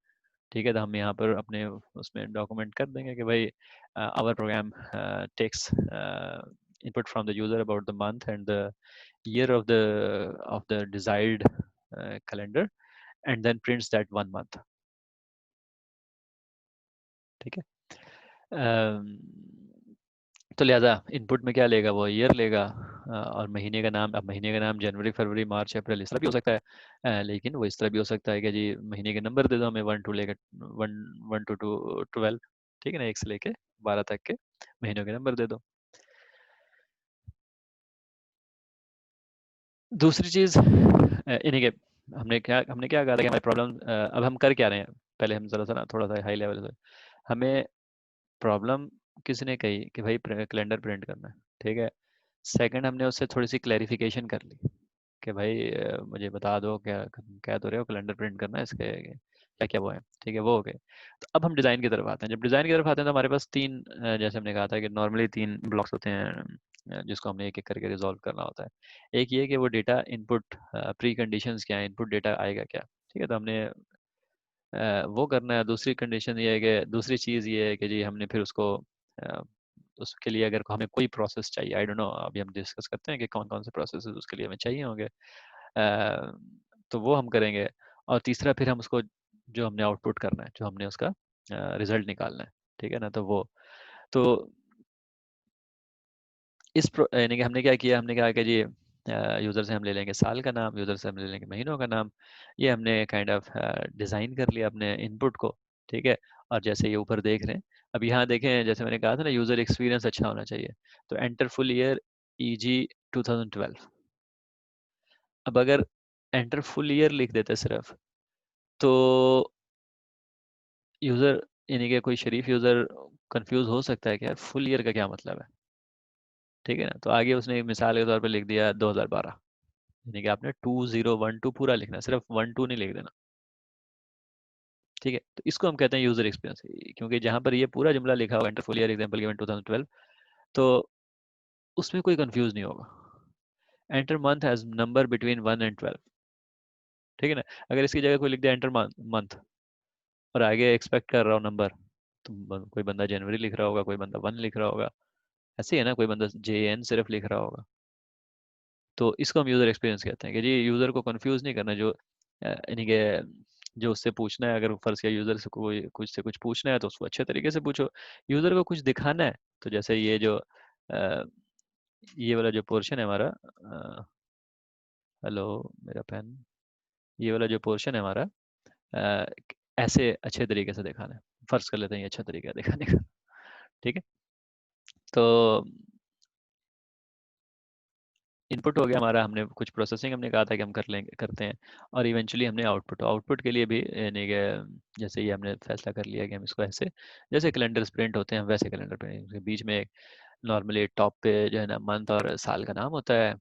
ठीक है, तो हम यहाँ पर अपने उसमें डॉक्यूमेंट कर देंगे कि भाई our program takes input from the user about the month and the year of the desired calendar and then prints that 1 month. ठीक है, अम, तो लिहाजा इनपुट में क्या लेगा, वो ईयर लेगा, और महीने का नाम, अब महीने का नाम जनवरी, फरवरी, मार्च, अप्रैल इस तरह भी हो सकता है, लेकिन वो इस तरह भी हो सकता है कि जी महीने के नंबर दे दो हमें, वन टू लेकर वन वन टू टू 12। ठीक है ना, 1 से लेके 12 तक के महीनों के नंबर दे दो। दूसरी चीज़ इन्हीं के, हमने क्या कहा था कि हमारी प्रॉब्लम, अब हम कर क्या रहे हैं, पहले हम ज़रा सा ना थोड़ा सा हाई लेवल से, हमें प्रॉब्लम किसने कही कि भाई कैलेंडर प्रिंट करना है। ठीक है, सेकंड हमने उससे थोड़ी सी क्लैरिफिकेशन कर ली कि भाई मुझे बता दो क्या क्या तो रहे हो, कैलेंडर प्रिंट करना है, इसके क्या क्या वो है। ठीक है, वो हो गए। तो अब हम डिज़ाइन की तरफ आते हैं। जब डिज़ाइन की तरफ आते हैं तो हमारे पास तीन, जैसे हमने कहा था कि नॉर्मली तीन ब्लॉक्स होते हैं, जिसको हमने एक एक करके रिजॉल्व करना होता है। एक ये कि वो डेटा इनपुट, प्री कंडीशंस क्या है, इनपुट डेटा आएगा क्या। ठीक है, तो हमने वो करना है। दूसरी कंडीशन ये है कि, दूसरी चीज़ ये है कि जी हमने फिर उसको उसके लिए अगर हमें कोई प्रोसेस चाहिए, आई डोंट नो, अभी हम डिस्कस करते हैं कि कौन कौन से प्रोसेस उसके लिए हमें चाहिए होंगे, तो वो हम करेंगे। और तीसरा फिर हम उसको, जो हमने आउटपुट करना है, जो हमने उसका रिजल्ट निकालना है। ठीक है ना, तो वो, तो यानी कि हमने क्या किया, हमने कहा कि जी यूज़र से हम ले लेंगे साल का नाम, यूज़र से हम ले लेंगे महीनों का नाम। ये हमने काइंड ऑफ डिज़ाइन कर लिया अपने इनपुट को। ठीक है, और जैसे ये ऊपर देख रहे हैं, अब यहाँ देखें, जैसे मैंने कहा था ना, यूज़र एक्सपीरियंस अच्छा होना चाहिए, तो एंटर फुल ईयर EG 2012। अब अगर एंटर फुल ईयर लिख देते सिर्फ, तो यूज़र, यानी कि कोई शरीफ यूज़र कंफ्यूज हो सकता है कि यार फुल ईयर का क्या मतलब है। ठीक है ना, तो आगे उसने एक मिसाल के तौर पे लिख दिया 2012, यानी कि आपने 2012 पूरा लिखना है, सिर्फ 12 नहीं लिख देना। ठीक है, तो इसको हम कहते हैं यूजर एक्सपीरियंस, क्योंकि जहां पर ये पूरा जुमला लिखा हुआ enter full year example given 2012, तो उसमें कोई कंफ्यूज नहीं होगा। Enter month has number between 1 and 12। ठीक है ना, अगर इसकी जगह कोई लिख दिया एंटर मंथ और आगे एक्सपेक्ट कर रहा हो नंबर, तो कोई बंदा जनवरी लिख रहा होगा, कोई बंदा 1 लिख रहा होगा, ऐसे ही है ना, कोई बंदा JN सिर्फ लिख रहा होगा। तो इसको हम यूज़र एक्सपीरियंस कहते हैं कि जी यूज़र को कंफ्यूज नहीं करना, जो यानी कि जो उससे पूछना है, अगर फर्ज किया यूज़र से कोई कुछ से कुछ पूछना है तो उसको अच्छे तरीके से पूछो। यूज़र को कुछ दिखाना है, तो जैसे ये जो ये वाला जो पोर्शन है हमारा, हेलो मेरा पेन, ये वाला जो पोर्शन है हमारा, अ, ऐसे अच्छे तरीके से दिखाना है। फर्ज कर लेते हैं ये अच्छा तरीका है दिखाने का। ठीक है, तो इनपुट हो गया हमारा, हमने कुछ प्रोसेसिंग हमने कहा था कि हम कर लेंगे, करते हैं, और इवेंचुअली हमने आउटपुट, आउटपुट के लिए भी यानी कि जैसे ये हमने फैसला कर लिया कि हम इसको ऐसे, जैसे कैलेंडर प्रिंट होते हैं वैसे कैलेंडर प्रिंट, उसके बीच में नॉर्मली टॉप पे जो है ना मंथ और साल का नाम होता है,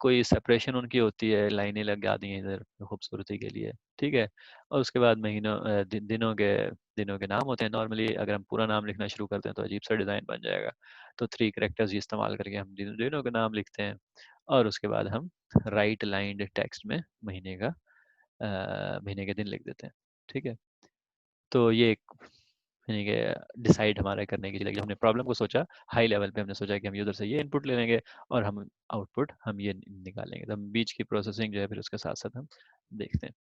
कोई सेपरेशन उनकी होती है, लाइनें लगा दी हैं इधर खूबसूरती के लिए, ठीक है। और उसके बाद महीनों दिनों के नाम होते हैं। नॉर्मली अगर हम पूरा नाम लिखना शुरू करते हैं तो अजीब सा डिज़ाइन बन जाएगा, तो 3 कैरेक्टर्स इस्तेमाल करके हम दिनों के नाम लिखते हैं। और उसके बाद हम राइट लाइन्ड टेक्स्ट में महीने के दिन लिख देते हैं, ठीक है। तो ये एक यानी कि डिसाइड हमारा करने की चीज़ है कि हमने प्रॉब्लम को सोचा, हाई लेवल पे हमने सोचा कि हम यूज़र से ये इनपुट ले लेंगे और हम आउटपुट हम ये निकालेंगे। तो हम बीच की प्रोसेसिंग जो है फिर उसके साथ साथ हम देखते हैं।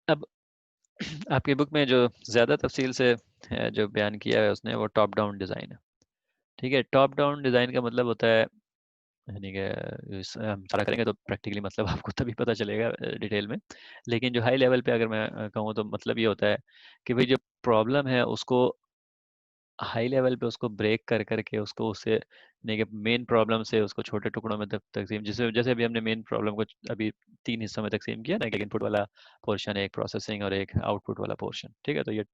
अब आपकी बुक में जो ज़्यादा तफसील से जो बयान किया है उसने, वो टॉप डाउन डिज़ाइन है, ठीक है। टॉप डाउन डिज़ाइन का मतलब होता है यानी कि हम सारा करेंगे तो प्रैक्टिकली मतलब आपको तभी पता चलेगा डिटेल में। लेकिन जो हाई लेवल पे अगर मैं कहूँ तो मतलब ये होता है कि भाई जो प्रॉब्लम है उसको हाई लेवल पे उसको ब्रेक कर करके उसको उससे यानी कि मेन प्रॉब्लम से उसको छोटे टुकड़ों में तकसीम, जैसे जैसे अभी हमने मेन प्रॉब्लम को अभी 3 हिस्सों में तकसीम किया ना, कि इनपुट वाला पोर्शन, एक प्रोसेसिंग और एक आउटपुट वाला पोर्शन, ठीक है। तो ये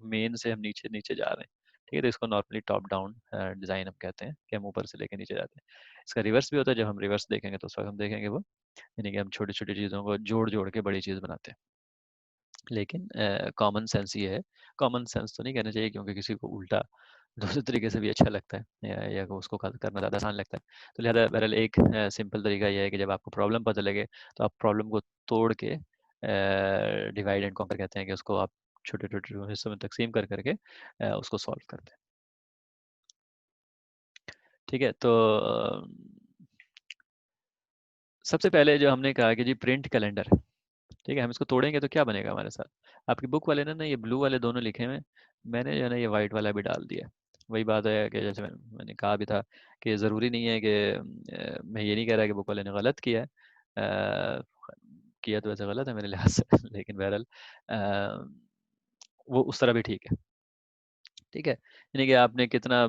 मेन से हम नीचे नीचे जा रहे हैं, ठीक है। तो इसको नॉर्मली टॉप डाउन डिज़ाइन हम कहते हैं, कि हम ऊपर से लेके नीचे जाते हैं। इसका रिवर्स भी होता है, जब हम रिवर्स देखेंगे तो उस वक्त हम देखेंगे वो यानी कि हम छोटी छोटी चीज़ों को जोड़ जोड़ के बड़ी चीज़ बनाते हैं। लेकिन कॉमन सेंस ये है, कॉमन सेंस तो नहीं कहना चाहिए क्योंकि किसी को उल्टा दूसरे तरीके से भी अच्छा लगता है, या को करना ज़्यादा आसान लगता है। तो लिहाजा बहरहाल एक सिंपल तरीका ये है कि जब आपको प्रॉब्लम पता लगे तो आप प्रॉब्लम को तोड़ के डिवाइड एंड कॉन्कर कहते हैं कि उसको आप छोटे छोटे हिस्सों में तकसीम कर करके उसको सॉल्व करते हैं, ठीक है। तो सबसे पहले जो हमने कहा कि जी प्रिंट कैलेंडर, ठीक है। हम इसको तोड़ेंगे तो क्या बनेगा हमारे साथ। आपकी बुक वाले ने ना ये ब्लू वाले दोनों लिखे हुए हैं, मैंने जो है ना ये वाइट वाला भी डाल दिया। वही बात है कि जैसे मैंने कहा भी था कि ज़रूरी नहीं है कि मैं ये नहीं कह रहा कि बुक वाले ने गलत किया है, किया तो वैसे गलत है मेरे लिहाज से लेकिन बहरहाल वो उस तरह भी ठीक है, ठीक है। यानी कि आपने कितना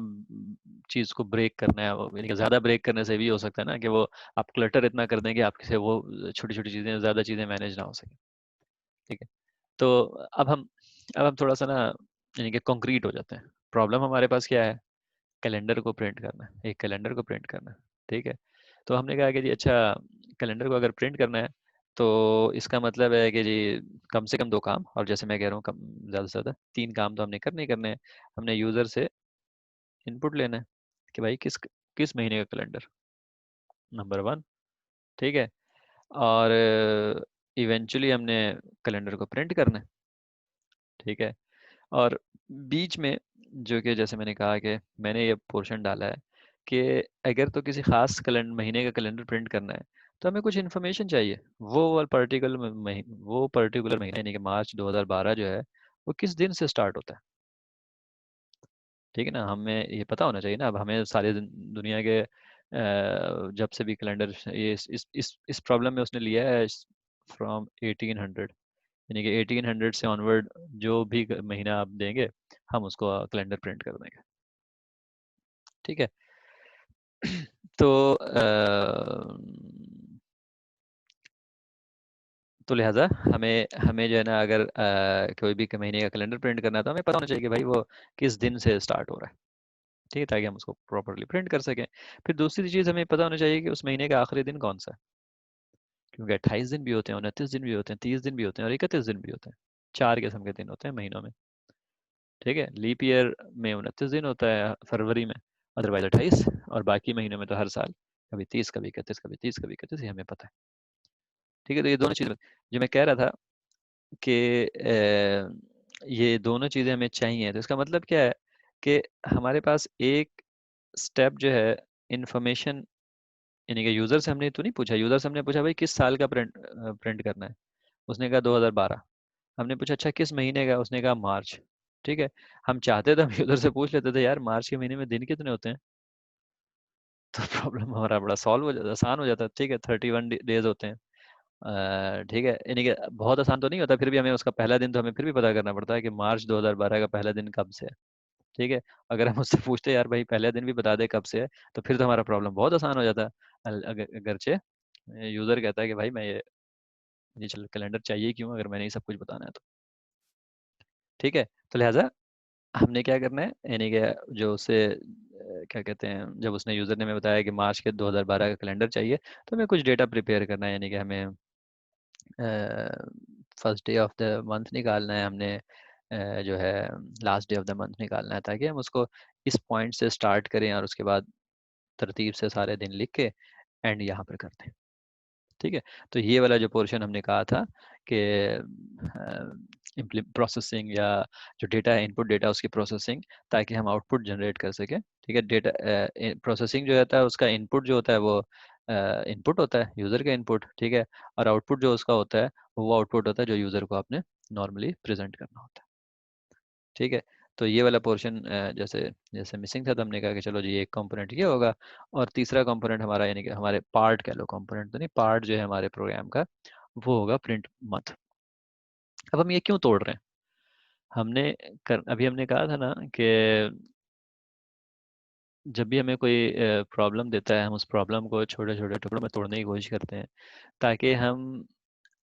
चीज़ को ब्रेक करना है, यानी कि ज़्यादा ब्रेक करने से भी हो सकता है ना कि वो आप क्लटर इतना कर दें कि आपसे वो छोटी छोटी चीज़ें, ज़्यादा चीज़ें मैनेज ना हो सके, ठीक है। तो अब हम अब हम थोड़ा सा ना यानी कि कॉन्क्रीट हो जाते हैं। प्रॉब्लम हमारे पास क्या है, कैलेंडर को प्रिंट करना है, एक कैलेंडर को प्रिंट करना है, ठीक है। तो हमने कहा कि जी अच्छा, कैलेंडर को अगर प्रिंट करना है तो इसका मतलब है कि जी कम से कम 2 काम, और जैसे मैं कह रहा हूँ कम, ज़्यादा से ज़्यादा 3 काम तो हमने करने ही करने हैं। हमने यूज़र से इनपुट लेना है कि भाई किस किस महीने का कैलेंडर, नंबर 1, ठीक है। और इवेंचुअली हमने कैलेंडर को प्रिंट करना है, ठीक है। और बीच में जो कि जैसे मैंने कहा कि मैंने ये पोर्शन डाला है कि अगर तो किसी खास कैलेंडर महीने का कैलेंडर प्रिंट करना है तो हमें कुछ इन्फॉर्मेशन चाहिए। वो पर्टिकुलर महीने यानी कि मार्च 2012 जो है वो किस दिन से स्टार्ट होता है, ठीक है ना। हमें ये पता होना चाहिए ना। अब हमें सारे दुनिया के जब से भी कैलेंडर, ये इस प्रॉब्लम में उसने लिया है फ्रॉम 1800, यानी कि 1800 से ऑनवर्ड जो भी महीना आप देंगे हम उसको कैलेंडर प्रिंट कर देंगे, ठीक है। तो तो लिहाजा हमें हमें जो है ना, अगर कोई भी महीने का कैलेंडर प्रिंट करना है तो हमें पता होना चाहिए कि भाई वो किस दिन से स्टार्ट हो रहा है, ठीक है, ताकि हम उसको प्रॉपरली प्रिंट कर सकें। फिर दूसरी चीज़ हमें पता होना चाहिए कि उस महीने का आखिरी दिन कौन सा है, क्योंकि 28 दिन भी होते हैं, 29 दिन भी होते हैं, 30 दिन भी होते हैं और 31 दिन भी होते हैं। 4 किस्म के दिन होते हैं महीनों में, ठीक है। लीप ईयर में 29 दिन होता है फरवरी में, अदरवाइज 28, और बाकी महीनों में तो हर साल कभी 30, कभी 31, कभी 30, कभी 31, ये हमें पता है, ठीक है। तो ये दोनों चीज़ें जो मैं कह रहा था कि ये दोनों चीज़ें हमें चाहिए, तो इसका मतलब क्या है कि हमारे पास एक स्टेप जो है इंफॉर्मेशन, यानी कि यूज़र से हमने तो नहीं पूछा, यूज़र से हमने पूछा भाई किस साल का प्रिंट करना है, उसने कहा 2012। हमने पूछा अच्छा किस महीने का, उसने कहा मार्च, ठीक है। हम चाहते तो हम यूज़र से पूछ लेते थे यार मार्च के महीने में दिन कितने होते हैं, तो प्रॉब्लम हमारा बड़ा सॉल्व हो जाता, आसान हो जाता, ठीक है। 31 डेज होते हैं, ठीक है। यानी कि बहुत आसान तो नहीं होता, फिर भी हमें उसका पहला दिन तो हमें फिर भी पता करना पड़ता है कि मार्च 2012 का पहला दिन कब से है, ठीक है। अगर हम उससे पूछते यार भाई पहला दिन भी बता दे कब से है, तो फिर तो हमारा प्रॉब्लम बहुत आसान हो जाता है। अगरचे यूज़र कहता है कि भाई मैं ये चल कैलेंडर चाहिए क्यों अगर मैंने ये सब कुछ बताना है तो, ठीक है। तो लिहाजा हमने क्या करना है, यानी कि जो उसे क्या कहते हैं, जब उसने यूज़र ने हमें बताया कि मार्च के 2012 का कैलेंडर चाहिए, तो हमें कुछ डेटा प्रिपेयर करना है, यानी कि हमें first day of the month निकालना है, हमने जो है last day of the month निकालना है, ताकि हम उसको इस पॉइंट से स्टार्ट करें और उसके बाद तरतीब से सारे दिन लिख के एंड यहाँ पर करते हैं। ठीक है, तो ये वाला जो पोर्शन हमने कहा था कि प्रोसेसिंग या जो डेटा है, इनपुट डेटा, उसकी प्रोसेसिंग, ताकि हम आउटपुट जनरेट कर सकें। ठीक है, डेटा प्रोसेसिंग जो होता है उसका इनपुट जो होता है वो इनपुट होता है, यूज़र का इनपुट। ठीक है, और आउटपुट जो उसका होता है वो आउटपुट होता है जो यूज़र को आपने नॉर्मली प्रेजेंट करना होता है। ठीक है, तो ये वाला पोर्शन जैसे जैसे मिसिंग था, तो हमने कहा कि चलो जी एक कंपोनेंट ये होगा, और तीसरा कंपोनेंट हमारा, यानी कि हमारे पार्ट कह लो, कंपोनेंट तो नहीं, पार्ट जो है हमारे प्रोग्राम का, वो होगा प्रिंट मंथ। अब हम ये क्यों तोड़ रहे हैं? अभी हमने कहा था ना कि जब भी हमें कोई प्रॉब्लम देता है, हम उस प्रॉब्लम को छोटे छोटे टुकड़ों में तोड़ने की कोशिश करते हैं, ताकि हम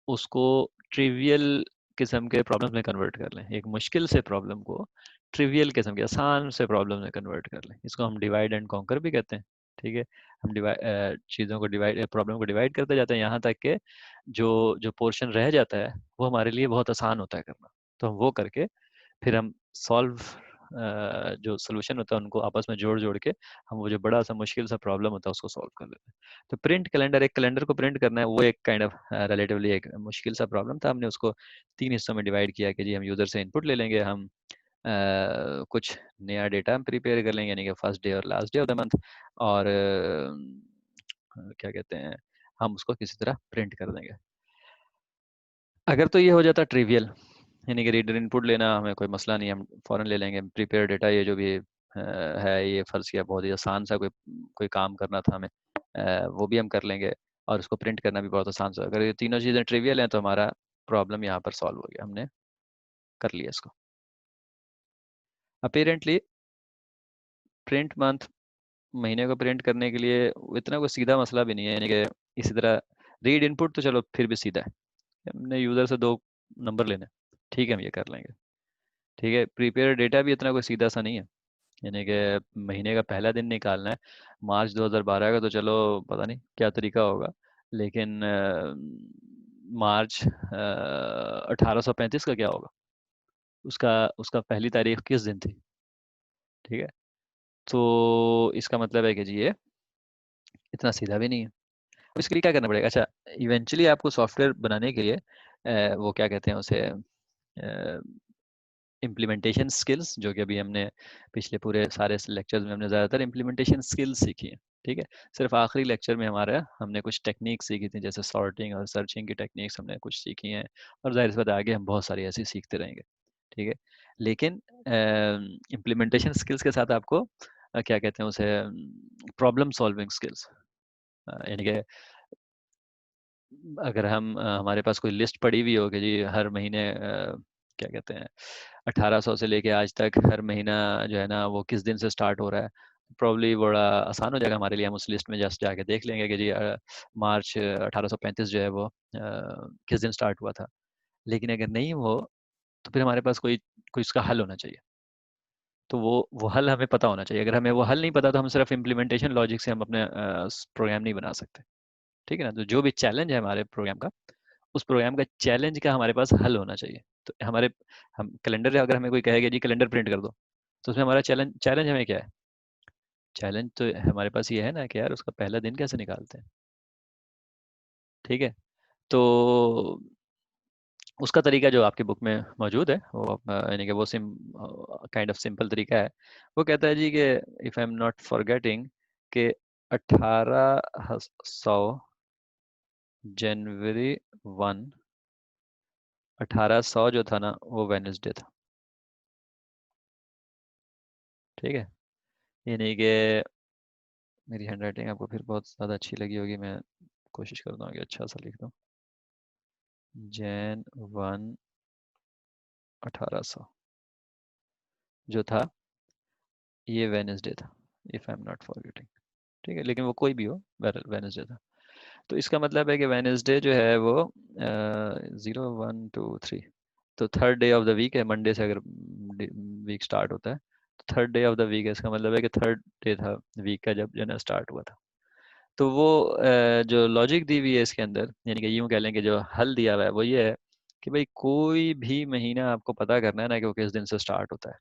उसको ट्रिवियल किस्म के प्रॉब्लम में कन्वर्ट कर लें, एक मुश्किल से प्रॉब्लम को ट्रिवियल किस्म के आसान से प्रॉब्लम में कन्वर्ट कर लें। इसको हम डिवाइड एंड कॉन्कर भी कहते हैं। ठीक है, हम चीज़ों को डिवाइड, प्रॉब्लम को डिवाइड करते जाते हैं, यहाँ तक कि जो जो पोर्शन रह जाता है वो हमारे लिए बहुत आसान होता है करना। तो हम वो करके फिर हम सॉल्व जो सोल्यूशन होता है उनको आपस में जोड़ जोड़ के हम वो जो बड़ा सा मुश्किल सा प्रॉब्लम होता है उसको सॉल्व कर लेते हैं। तो प्रिंट कैलेंडर, एक कैलेंडर को प्रिंट करना है, वो एक काइंड ऑफ रिलेटिवली एक मुश्किल सा प्रॉब्लम था। हमने उसको 3 हिस्सों में डिवाइड किया कि जी हम यूज़र से इनपुट ले लेंगे, हम कुछ नया डेटा हम प्रिपेयर कर लेंगे, यानी कि फर्स्ट डे और last day of the month, और क्या कहते हैं, हम उसको किसी तरह प्रिंट कर देंगे। अगर तो ये हो जाता ट्रिवियल, यानी कि रीडर इनपुट लेना हमें कोई मसला नहीं, हम फ़ौरन ले लेंगे। प्रिपेयर डेटा, ये जो भी है, ये फ़र्ज़ किया बहुत ही आसान सा कोई कोई काम करना था हमें, वो भी हम कर लेंगे, और उसको प्रिंट करना भी बहुत आसान सा। अगर ये तीनों चीज़ें ट्रिवियल हैं तो हमारा प्रॉब्लम यहाँ पर सॉल्व हो गया, हमने कर लिया इसको। अपेरेंटली प्रिंट मंथ, महीने को प्रिंट करने के लिए इतना कोई सीधा मसला भी नहीं है, यानी कि इसी तरह रीड इनपुट तो चलो फिर भी सीधा है, हमने यूज़र से 2 नंबर लेने, ठीक है हम ये कर लेंगे। ठीक है, प्रीपेयर डेटा भी इतना कोई सीधा सा नहीं है, यानी कि महीने का पहला दिन निकालना है मार्च 2012 का, तो चलो पता नहीं क्या तरीका होगा, लेकिन मार्च 1835 का क्या होगा, उसका उसका पहली तारीख किस दिन थी? ठीक है, तो इसका मतलब है कि जी ये इतना सीधा भी नहीं है। अब इसके लिए क्या करना पड़ेगा? अच्छा, इवेंचुअली आपको सॉफ्टवेयर बनाने के लिए वो क्या कहते हैं उसे, इम्प्लीमेंटेशन स्किल्स, जो कि अभी हमने पिछले पूरे सारे लेक्चर्स में हमने ज़्यादातर इम्प्लीमेंटेशन स्किल्स सीखी हैं। ठीक है, सिर्फ आखिरी लेक्चर में हमारा हमने कुछ टेक्निक सीखी थी, जैसे सॉर्टिंग और सर्चिंग की टेक्निक्स हमने कुछ सीखी हैं, और जाहिर सी बात है आगे हम बहुत सारी ऐसी सीखते रहेंगे। ठीक है, लेकिन इम्प्लीमेंटेशन स्किल्स के साथ आपको क्या कहते हैं उसे, प्रॉब्लम सॉल्विंग स्किल्स, यानी कि अगर हमारे पास कोई लिस्ट पड़ी हुई हो कि जी हर महीने क्या कहते हैं 1800 से लेके आज तक हर महीना जो है ना वो किस दिन से स्टार्ट हो रहा है, प्रॉब्ली बड़ा आसान हो जाएगा हमारे लिए। हम उस लिस्ट में जस्ट जाके देख लेंगे कि जी मार्च 1835 जो है वो किस दिन स्टार्ट हुआ था। लेकिन अगर नहीं हो तो फिर हमारे पास कोई कोई उसका हल होना चाहिए, तो वो हल हमें पता होना चाहिए। अगर हमें वो हल नहीं पता तो हम सिर्फ इम्प्लीमेंटेशन लॉजिक से हम अपने प्रोग्राम नहीं बना सकते। ठीक है ना, तो जो भी चैलेंज है हमारे प्रोग्राम का, उस प्रोग्राम का चैलेंज का हमारे पास हल होना चाहिए। तो हम कैलेंडर, अगर हमें कोई कहेगा जी कैलेंडर प्रिंट कर दो, तो उसमें हमारा चैलेंज चैलेंज हमें क्या है? चैलेंज तो हमारे पास ये है ना कि यार उसका पहला दिन कैसे निकालते हैं। ठीक है, तो उसका तरीका जो आपकी बुक में मौजूद है वो यानी कि वो काइंड ऑफ सिंपल तरीका है। वो कहता है जी कि if I am not forgetting कि 1800 जनवरी 1, 1800 जो था ना वो वेनसडे था। ठीक है, यानी कि मेरी हैंड राइटिंग आपको फिर बहुत ज़्यादा अच्छी लगी होगी, मैं कोशिश करता हूँ कि अच्छा सा लिख दूँ। Jan 1, 1800 जो था ये वेनसडे था, if I am not forgetting. ठीक है, लेकिन वो कोई भी हो, वेनसडे था। तो इसका मतलब है कि वेनसडे जो है वो 0, 1, 2, 3, तो third day of the week है, मंडे से अगर वीक स्टार्ट होता है, तो third day of the week है, इसका मतलब है कि थर्ड डे था वीक का जब जो है ना स्टार्ट हुआ था। तो वो जो लॉजिक दी हुई है इसके अंदर, यानी कि यूं कह लें कि जो हल दिया हुआ है वो ये है कि भाई कोई भी महीना आपको पता करना है ना कि वो किस दिन से स्टार्ट होता है।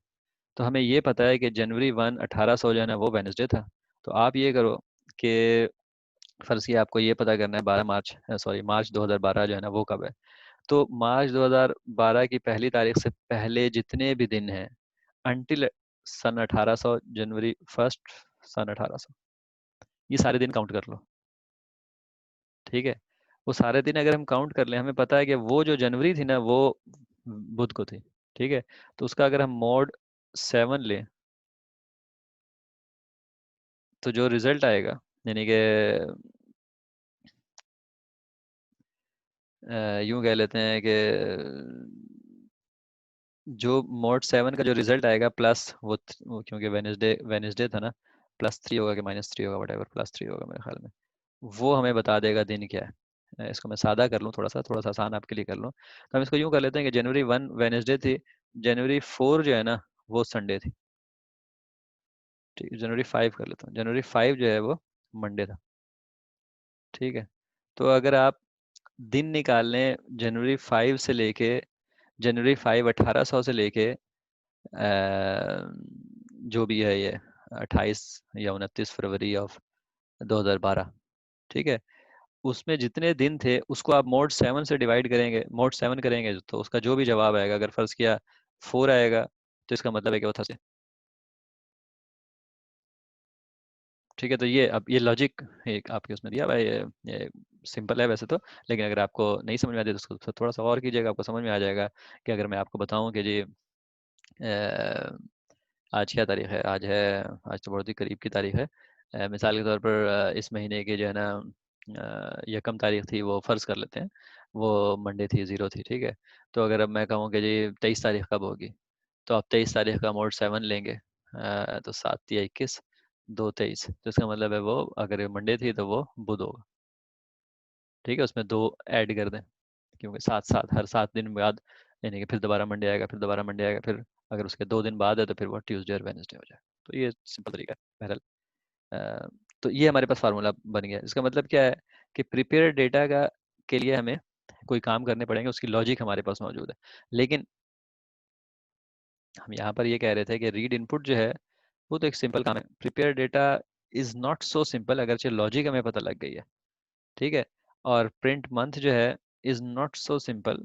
तो हमें ये पता है कि जनवरी 1 1800 जो है ना वो वेनसडे था। तो आप ये करो कि फर्ज किया आपको ये पता करना है 12 मार्च, सॉरी मार्च 2012 जो है ना वो कब है। तो मार्च 2012 की पहली तारीख से पहले जितने भी दिन हैं अंटिल सन 1800, जनवरी 1 सन 1800, ये सारे दिन काउंट कर लो। ठीक है, वो सारे दिन अगर हम काउंट कर लें, हमें पता है कि वो जो जनवरी थी ना वो बुध को थी। ठीक है, तो उसका अगर हम मोड 7 लें तो जो रिजल्ट आएगा, यानी कि यूं कह लेते हैं कि जो मोड 7 का जो रिजल्ट आएगा प्लस वो क्योंकि वेनेसडे वेनेसडे था ना, +3 होगा कि -3 होगा, वट एवर +3 होगा मेरे ख्याल में, वो हमें बता देगा दिन क्या है। इसको मैं सादा कर लूँ, थोड़ा सा आसान आपके लिए कर लूँ, तो हम इसको यूं कर लेते हैं कि जनवरी 1 वेनेसडे थी, जनवरी 4 जो है ना वो संडे थी। ठीक है, जनवरी 5 कर लेता हूँ, जनवरी 5 जो है वो मंडे था। ठीक है, तो अगर आप दिन निकाल लें जनवरी 5 से लेके जनवरी 5 1800 से लेके जो भी है ये 28 या 29 फरवरी ऑफ 2012। ठीक है, उसमें जितने दिन थे उसको आप मोड 7 से डिवाइड करेंगे, मोड 7 करेंगे तो उसका जो भी जवाब आएगा, अगर फर्ज किया 4 आएगा तो इसका मतलब है कि वो था। ठीक है, तो ये अब ये लॉजिक एक आपके उसमें दिया भाई, ये सिंपल है वैसे तो, लेकिन अगर आपको नहीं समझ में आती तो उसको थोड़ा सा और कीजिएगा, आपको समझ में आ जाएगा। कि अगर मैं आपको बताऊं कि जी आज क्या तारीख है, आज तो बहुत ही करीब की तारीख है। मिसाल के तौर पर इस महीने की जो है ना यकम तारीख थी, वो फ़र्ज़ कर लेते हैं, वो मंडे थी, ज़ीरो थी। ठीक है, तो अगर अब मैं कहूँ कि जी 23 तारीख कब होगी, तो आप 23 तारीख का मोड 7 लेंगे, तो 7 या 21, 2 23, तो इसका मतलब है वो अगर ये मंडे थी तो वो बुध होगा। ठीक है, उसमें 2 ऐड कर दें, क्योंकि साथ साथ हर 7 दिन बाद, यानी कि फिर दोबारा मंडे आएगा, फिर दोबारा मंडे आएगा, फिर अगर उसके 2 दिन बाद है तो फिर वो ट्यूसडे और वेनसडे हो जाए। तो ये सिंपल तरीका है बहरहाल। अ, तो ये हमारे पास फार्मूला बन गया। इसका मतलब क्या है कि प्रिपेयर डेटा का के लिए हमें कोई काम करने पड़ेंगे, उसकी लॉजिक हमारे पास मौजूद है। लेकिन हम यहाँ पर ये कह रहे थे कि रीड इनपुट जो है वो तो एक सिंपल काम है, prepare data is not so simple, अगरचे लॉजिक हमें पता लग गई है। ठीक है, और प्रिंट मंथ जो है इज नॉट सो सिंपल,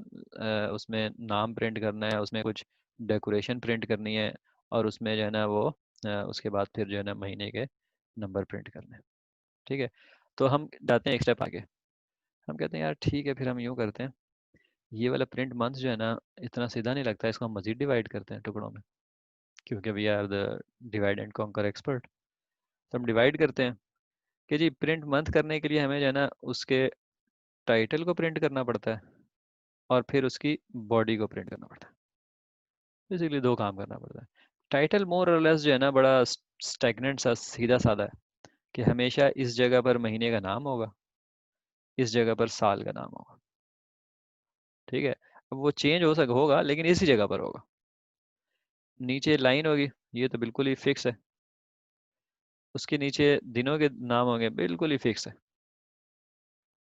उसमें नाम प्रिंट करना है, उसमें कुछ डेकोरेशन प्रिंट करनी है, और उसमें जो है ना वो उसके बाद फिर जो है ना महीने के नंबर प्रिंट करने हैं। ठीक है, तो हम जाते हैं एक स्टेप आगे। हम कहते हैं यार ठीक है, फिर हम यूँ करते हैं, ये वाला प्रिंट मंथ जो है ना इतना सीधा नहीं लगता, इसको हम मजीद डिवाइड करते हैं टुकड़ों में, क्योंकि we are the divide and conquer expert. तो हम डिवाइड करते हैं कि जी प्रिंट मंथ करने के लिए हमें जो है ना उसके टाइटल को प्रिंट करना पड़ता है, और फिर उसकी बॉडी को प्रिंट करना पड़ता है। बेसिकली 2 काम करना पड़ता है। टाइटल मोर और लेस जो है ना बड़ा स्टैगनेंट सा सीधा साधा है, कि हमेशा इस जगह पर महीने का नाम होगा, इस जगह पर साल का नाम होगा। ठीक है, अब वो चेंज होगा लेकिन इसी जगह पर होगा। नीचे लाइन होगी, ये तो बिल्कुल ही फिक्स है, उसके नीचे दिनों के नाम होंगे, बिल्कुल ही फिक्स है।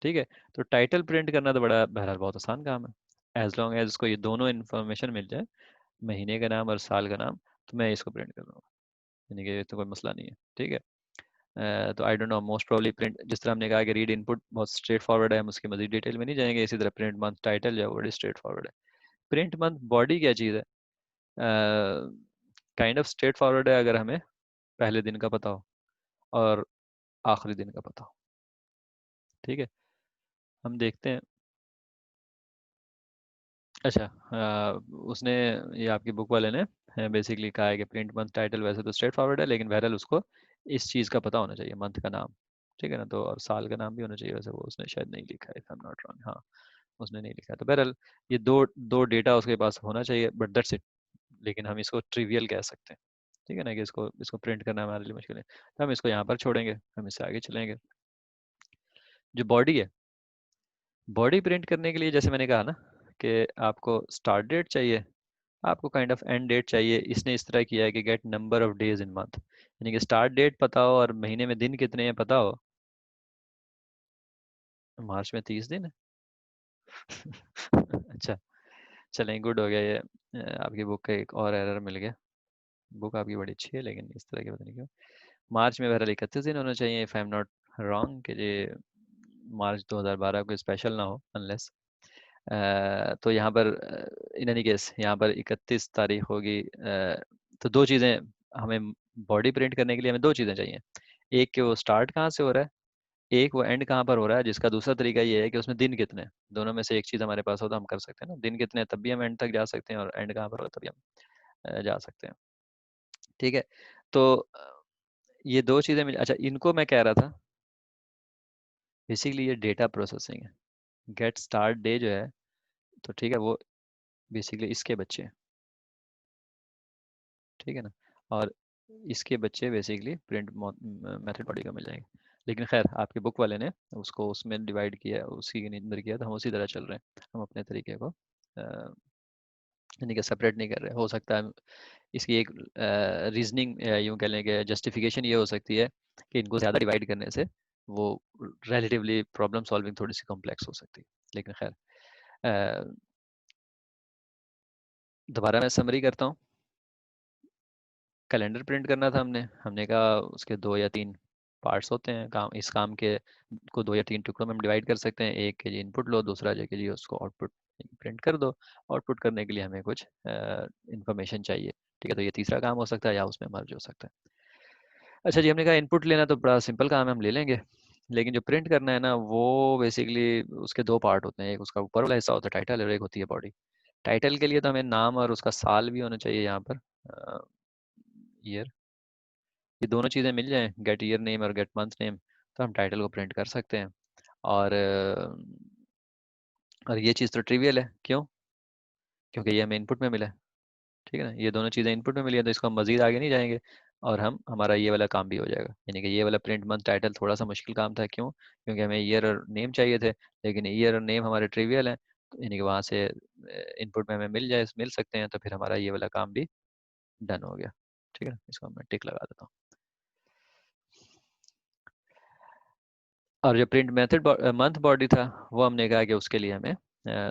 ठीक है, तो टाइटल प्रिंट करना तो बड़ा बहरहाल बहुत आसान काम है, एज लॉन्ग एज उसको ये दोनों इन्फॉर्मेशन मिल जाए, महीने का नाम और साल का नाम, तो मैं इसको प्रिंट कर दूंगा, यानी कि ये तो कोई मसला नहीं है। ठीक है, तो I don't know, most probably print, जिस तरह हमने कहा कि रीड इनपुट बहुत स्ट्रेट फॉरवर्ड है, हम उसकी मजीद डिटेल में नहीं जाएंगे, इसी तरह प्रिंट मंथ टाइटल जो है वो बड़ी स्ट्रेट फॉरवर्ड है। प्रिंट मंथ बॉडी क्या चीज़ है, काइंड ऑफ स्ट्रेट फॉरवर्ड है अगर हमें पहले दिन का पता हो और आखिरी दिन का पता हो। ठीक है, हम देखते हैं। अच्छा, उसने, ये आपकी बुक वाले ने बेसिकली कहा है कि प्रिंट मंथ टाइटल वैसे तो स्ट्रेट फॉरवर्ड है, लेकिन बहरहाल उसको इस चीज़ का पता होना चाहिए, मंथ का नाम। ठीक है ना, तो और साल का नाम भी होना चाहिए, वैसे वो उसने शायद नहीं लिखा है, if I am not wrong, हाँ उसने नहीं लिखा है। तो बहरहाल ये दो दो डेटा उसके पास होना चाहिए, बट दैट्स इट। लेकिन हम इसको ट्रिवियल कह सकते हैं। ठीक है ना, कि इसको इसको प्रिंट करना हमारे लिए मुश्किल है, तो हम इसको यहाँ पर छोड़ेंगे, हम इससे आगे चलेंगे। जो बॉडी है, बॉडी प्रिंट करने के लिए जैसे मैंने कहा ना कि आपको स्टार्ट डेट चाहिए, आपको काइंड ऑफ एंड डेट चाहिए। इसने इस तरह किया है कि get number of days in month, यानी कि स्टार्ट डेट पता हो और महीने में दिन कितने हैं पता हो। मार्च में 30 दिन है। अच्छा, चलें, गुड हो गया ये। आपकी बुक का एक और एरर मिल गया। बुक आपकी बड़ी अच्छी है लेकिन इस तरह की पता नहीं क्यों। मार्च में बहरहाल 31 दिन होना चाहिए, if I am not wrong, कि ये मार्च 2012 को स्पेशल ना हो अनलेस। तो यहाँ पर इन एनी केस यहाँ पर 31 तारीख होगी। तो दो चीज़ें हमें, बॉडी प्रिंट करने के लिए हमें दो चीज़ें चाहिए। एक कि वो स्टार्ट कहाँ से हो रहा है, एक वो एंड कहाँ पर हो रहा है। जिसका दूसरा तरीका ये है कि उसमें दिन कितने हैं। दोनों में से एक चीज़ हमारे पास हो तो हम कर सकते हैं ना, दिन कितने हैं तब भी हम एंड तक जा सकते हैं, और एंड कहाँ पर हो तभी हम जा सकते हैं। ठीक है, तो ये दो चीज़ें मिल, अच्छा इनको मैं कह रहा था बेसिकली ये डेटा प्रोसेसिंग है। गेट स्टार्ट डे जो है, तो ठीक है, वो बेसिकली इसके बच्चे हैं, ठीक है ना। और इसके बच्चे बेसिकली प्रिंट मेथड बॉडी का मिल जाएंगे। लेकिन खैर आपके बुक वाले ने उसको उसमें डिवाइड किया, उसी के अंदर किया, तो हम उसी तरह चल रहे हैं। हम अपने तरीके को यानी कि सेपरेट नहीं कर रहे। हो सकता है इसकी एक रीजनिंग यूँ कह लें कि जस्टिफिकेशन ये हो सकती है कि इनको ज़्यादा डिवाइड करने से वो रिलेटिवली प्रॉब्लम सॉल्विंग थोड़ी सी कॉम्प्लेक्स हो सकती है। लेकिन खैर दोबारा मैं समरी करता हूँ। कैलेंडर प्रिंट करना था हमने, हमने कहा उसके दो या तीन पार्ट्स होते हैं। काम, इस काम के को दो या तीन टुकड़ों में हम डिवाइड कर सकते हैं। एक के जी इनपुट लो, दूसरा जो के जी उसको आउटपुट प्रिंट कर दो। आउटपुट करने के लिए हमें कुछ इंफॉर्मेशन चाहिए, ठीक है। तो ये तीसरा काम हो सकता है या उसमें मर्ज हो सकता है। अच्छा जी, हमने कहा इनपुट लेना तो बड़ा सिंपल काम है, हम ले लेंगे। लेकिन जो प्रिंट करना है ना, वो बेसिकली उसके दो पार्ट होते हैं। एक उसका ऊपर वाला हिस्सा होता है टाइटल, और एक होती है बॉडी। टाइटल के लिए तो हमें नाम और उसका साल भी होना चाहिए यहाँ पर, ईयर। ये दोनों चीज़ें मिल जाएं, गेट ईयर नेम और गेट मंथ नेम, तो हम टाइटल को प्रिंट कर सकते हैं। और और ये चीज़ तो ट्रिवियल है, क्यों? क्योंकि ये हमें इनपुट में मिला है, ठीक है ना। ये दोनों चीज़ें इनपुट में मिली है, तो इसको हम मजीद आगे नहीं जाएंगे, और हम हमारा ये वाला काम भी हो जाएगा। यानी कि ये वाला प्रिंट मंथ टाइटल थोड़ा सा मुश्किल काम था, क्यों? क्योंकि हमें ईयर और नेम चाहिए थे। लेकिन ईयर और नेम हमारे ट्रिवियल हैं, तो यानी कि वहाँ से इनपुट में हमें मिल सकते हैं, तो फिर हमारा ये वाला काम भी डन हो गया। ठीक है, इसको मैं टिक लगा देता हूँ। और जो प्रिंट मेथड मंथ बॉडी था, वो हमने कहा कि उसके लिए हमें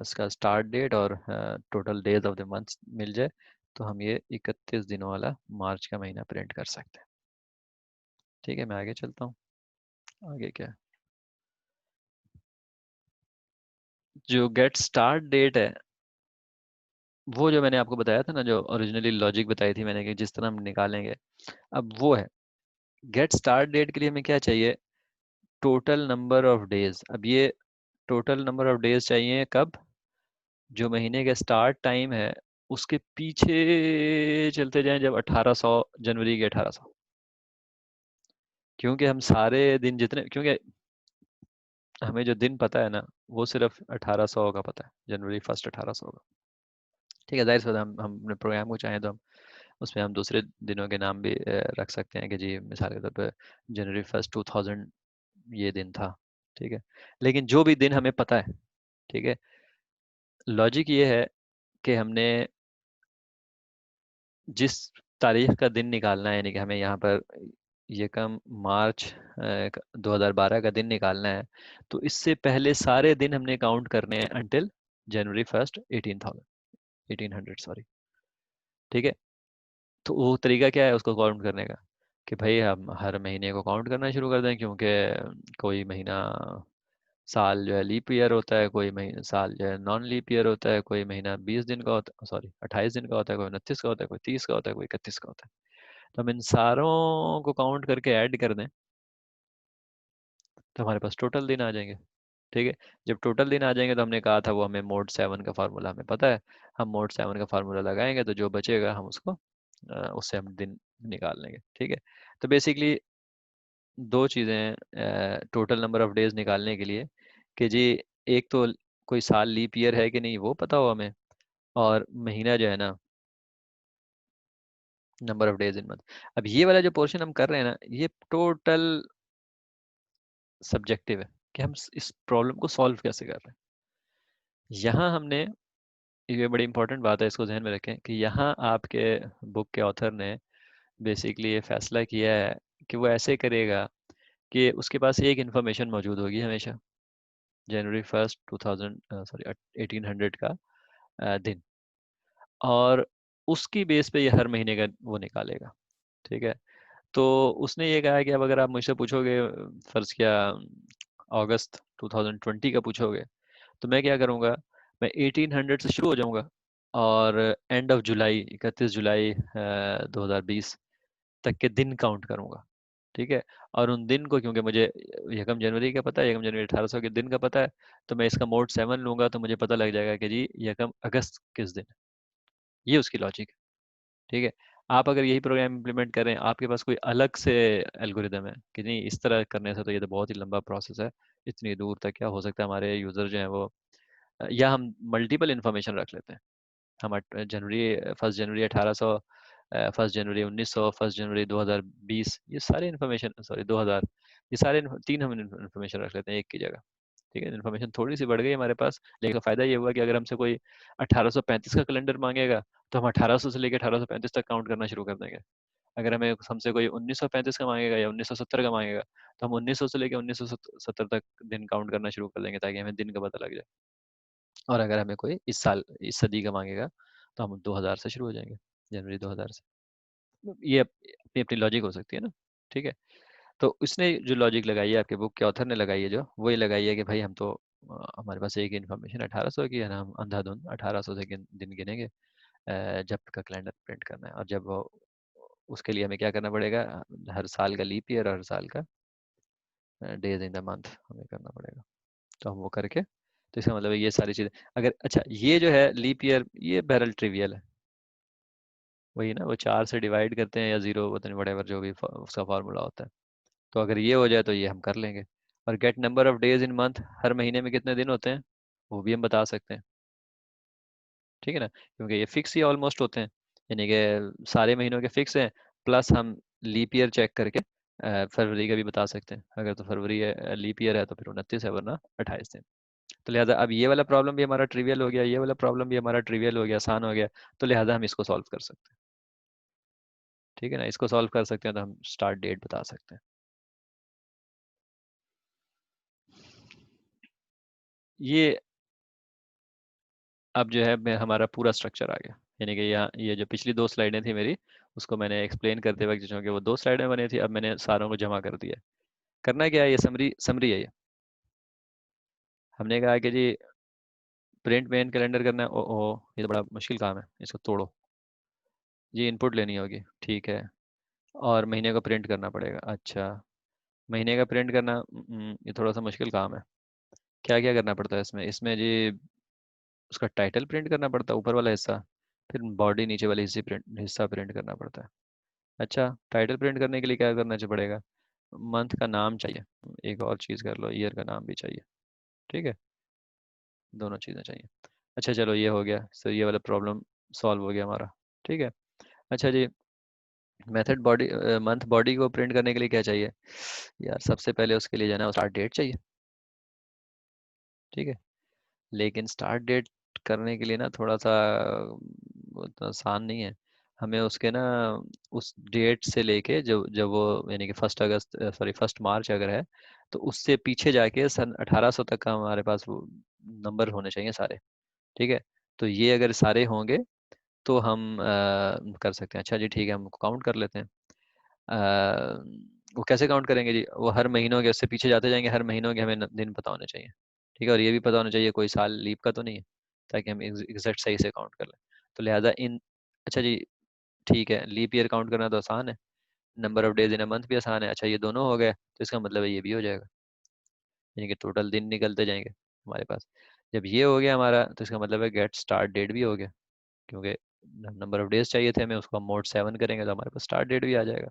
उसका स्टार्ट डेट और total days of the month मिल जाए, तो हम ये 31 दिनों वाला मार्च का महीना प्रिंट कर सकते हैं। ठीक है, मैं आगे चलता हूँ। आगे क्या है? जो गेट स्टार्ट डेट है, वो जो मैंने आपको बताया था ना, जो ओरिजिनली लॉजिक बताई थी मैंने कि जिस तरह हम निकालेंगे, अब वो है गेट स्टार्ट डेट के लिए हमें क्या चाहिए, टोटल नंबर ऑफ डेज। अब ये टोटल नंबर ऑफ डेज चाहिए कब, जो महीने का स्टार्ट टाइम है उसके पीछे चलते जाएं, जब 1800, जनवरी के 1800। क्योंकि हम सारे दिन जितने, क्योंकि हमें जो दिन पता है ना, वो सिर्फ 1800 का पता है, जनवरी 1 1800 का। ठीक है, जाहिर सी बात है, हम अपने प्रोग्राम को चाहें तो हम उसमें हम दूसरे दिनों के नाम भी रख सकते हैं कि जी मिसाल के तौर पर जनवरी 1 2000 ये दिन था। ठीक है, लेकिन जो भी दिन हमें पता है, ठीक है, लॉजिक ये है कि हमने जिस तारीख का दिन निकालना है, यानी कि हमें यहाँ पर ये कम मार्च 2012 का दिन निकालना है, तो इससे पहले सारे दिन हमने काउंट करने हैं अंटिल जनवरी 1 1800 सॉरी। ठीक है, तो वो तरीका क्या है उसको काउंट करने का, कि भाई हम हर महीने को काउंट करना शुरू कर दें, क्योंकि कोई महीना साल जो है लीप ईयर होता है, कोई महीना साल जो है नॉन लीप ईयर होता है, कोई महीना 20 दिन का होता है, सॉरी 28 दिन का होता है, कोई 29 का होता है, कोई 30 का होता है, कोई 31 का होता है। तो हम इन सारों को काउंट करके ऐड कर दें, तो हमारे पास टोटल दिन आ जाएंगे। ठीक है, जब टोटल दिन आ जाएंगे, तो हमने कहा था वो हमें मोड 7 का फार्मूला हमें पता है, हम मोड 7 का फार्मूला लगाएंगे, तो जो बचेगा हम उसको उससे हम दिन निकाल लेंगे। ठीक है, तो बेसिकली दो चीज़ें टोटल नंबर ऑफ डेज निकालने के लिए, कि जी एक तो कोई साल लीप ईयर है कि नहीं वो पता हो हमें, और महीना जो है ना, number of days in month. अब ये वाला जो पोर्शन हम कर रहे हैं ना, ये टोटल सब्जेक्टिव है कि हम इस प्रॉब्लम को सॉल्व कैसे कर रहे हैं। यहाँ हमने ये बड़ी इंपॉर्टेंट बात है, इसको ध्यान में रखें कि यहाँ आपके बुक के ऑथर ने बेसिकली ये फैसला किया है कि वो ऐसे करेगा कि उसके पास एक इंफॉर्मेशन मौजूद होगी हमेशा, जनवरी 1 2000 सॉरी 1800 का दिन, और उसकी बेस पे ये हर महीने का वो निकालेगा। ठीक है, तो उसने ये कहा है कि अब अगर आप मुझसे पूछोगे फर्ज किया अगस्त 2020 का पूछोगे, तो मैं क्या करूँगा, मैं 1800 से शुरू हो जाऊँगा और एंड ऑफ जुलाई 31 जुलाई 2020 तक के दिन काउंट करूँगा। ठीक है, और उन दिन को क्योंकि मुझे यकम जनवरी का पता है, यकम जनवरी 1800 के दिन का पता है, तो मैं इसका मोड 7 लूंगा तो मुझे पता लग जाएगा कि जी यकम अगस्त किस दिन है। ये उसकी लॉजिक है। ठीक है, आप अगर यही प्रोग्राम इम्प्लीमेंट करें, आपके पास कोई अलग से एल्गोरिदम है कि नहीं इस तरह करने से तो ये तो बहुत ही लंबा प्रोसेस है, इतनी दूर तक क्या हो सकता है हमारे यूजर जो है वो, या हम मल्टीपल इंफॉर्मेशन रख लेते हैं। हम जनवरी 1 जनवरी 1800, 1 जनवरी 1900, 1 जनवरी 2020, ये सारे इन्फॉर्मेशन, सॉरी 2000, ये सारे तीन हम इन्फॉर्मेशन रख लेते हैं एक की जगह। ठीक है, इन्फॉर्मेशन थोड़ी सी बढ़ गई हमारे पास, लेकिन फायदा ये हुआ कि अगर हमसे कोई 1835 का कैलेंडर मांगेगा तो हम 1800 से लेकर 1835 तक काउंट करना शुरू कर देंगे। अगर हमें हमसे कोई 1935 का मांगेगा या 1970 का मांगेगा, तो हम 1900 से लेकर 1970 तक दिन काउंट करना शुरू कर देंगे ताकि हमें दिन का पता लग जाए। और अगर हमें कोई इस साल इस सदी का मांगेगा तो हम 2000 से शुरू हो जाएंगे, जनवरी 2000 से। ये अपनी अपनी लॉजिक हो सकती है ना। ठीक है, तो उसने जो लॉजिक लगाई है, आपके बुक के ऑथर ने लगाई है जो, वो ये लगाई है कि भाई हम तो हमारे पास एक इन्फॉर्मेशन 1800 की है ना, हम अंधाधुंध 1800 से दिन गिनेंगे जब का कैलेंडर प्रिंट करना है। और जब उसके लिए हमें क्या करना पड़ेगा, हर साल का लीप ईयर और हर साल का डेज इन द मंथ हमें करना पड़ेगा। तो हम वो करके, तो इसका मतलब है ये सारी चीज़ें, अगर अच्छा ये जो है लीप ईयर, ये बहरल ट्रिवियल है, वही ना, वो 4 से डिवाइड करते हैं या जीरो, पता नहीं वटेवर जो भी उसका फार्मूला होता है। तो अगर ये हो जाए तो ये हम कर लेंगे। और get number of days in month, हर महीने में कितने दिन होते हैं वो भी हम बता सकते हैं। ठीक है ना, क्योंकि ये फिक्स ही ऑलमोस्ट होते हैं, यानी कि सारे महीनों के फिक्स हैं, प्लस हम लीप ईयर चेक करके फरवरी का भी बता सकते हैं। अगर तो फरवरी है लीप ईयर है तो फिर 29 है, वरना 28 दिन। तो लिहाजा अब ये वाला प्रॉब्लम भी हमारा ट्रिवियल हो गया, ये वाला प्रॉब्लम भी हमारा ट्रिवियल हो गया, आसान हो गया। तो लिहाजा हम इसको सॉल्व कर सकते हैं। ठीक है ना, इसको सॉल्व कर सकते हैं तो हम स्टार्ट डेट बता सकते हैं। ये अब जो है मैं हमारा पूरा स्ट्रक्चर आ गया, यानी कि यहाँ ये जो पिछली दो स्लाइडें थी मेरी, उसको मैंने एक्सप्लेन करते वक्त जो कि वो दो स्लाइडें बनी थी, अब मैंने सारों को जमा कर दिया। करना क्या है, ये समरी समरी है ये। हमने कहा कि जी प्रिंट मेन कैलेंडर करना है, ओ ओ ये तो बड़ा मुश्किल काम है, इसको तोड़ो। जी इनपुट लेनी होगी, ठीक है, और महीने को प्रिंट करना पड़ेगा। अच्छा, महीने का प्रिंट करना, ये थोड़ा सा मुश्किल काम है। क्या क्या करना पड़ता है इसमें, इसमें जी उसका टाइटल प्रिंट करना पड़ता है, ऊपर वाला हिस्सा, फिर बॉडी नीचे वाली हिस्सा प्रिंट करना पड़ता है। अच्छा, टाइटल प्रिंट करने के लिए क्या करना चाहिए पड़ेगा, मंथ का नाम चाहिए, एक और चीज़ कर लो, ईयर का नाम भी चाहिए। ठीक है, दोनों चीज़ें चाहिए। अच्छा चलो ये हो गया, सो ये वाला प्रॉब्लम सॉल्व हो गया हमारा। ठीक है, अच्छा जी, मेथड बॉडी, मंथ बॉडी को प्रिंट करने के लिए क्या चाहिए यार, सबसे पहले उसके लिए जो है ना स्टार्ट डेट चाहिए। ठीक है, लेकिन स्टार्ट डेट करने के लिए ना थोड़ा सा वो तो आसान नहीं है। हमें उसके ना उस डेट से लेके जो जब वो यानी कि 1 अगस्त, सॉरी 1 मार्च अगर है, तो उससे पीछे जाके सन 1800 तक का हमारे पास वो नंबर होने चाहिए सारे। ठीक है, तो ये अगर सारे होंगे तो हम कर सकते हैं। अच्छा जी ठीक है, हम काउंट कर लेते हैं। अ, वो कैसे काउंट करेंगे जी, वो हर महीनों के उससे पीछे जाते जाएंगे, हर महीनों के हमें दिन पता होने चाहिए। ठीक है, और ये भी पता होना चाहिए कोई साल लीप का तो नहीं है, ताकि हम एग्जैक्ट सही से काउंट कर लें। तो लिहाजा इन, अच्छा जी ठीक है, लीप ईयर काउंट करना तो आसान है, number of days in a month भी आसान है। अच्छा ये दोनों हो गए तो इसका मतलब है ये भी हो जाएगा, यानी कि टोटल दिन निकलते जाएंगे हमारे पास। जब ये हो गया हमारा तो इसका मतलब है गेट स्टार्ट डेट भी हो गया, क्योंकि नंबर ऑफ डेज चाहिए थे हमें, उसको हम मोड 7 करेंगे तो हमारे पास स्टार्ट डेट भी आ जाएगा।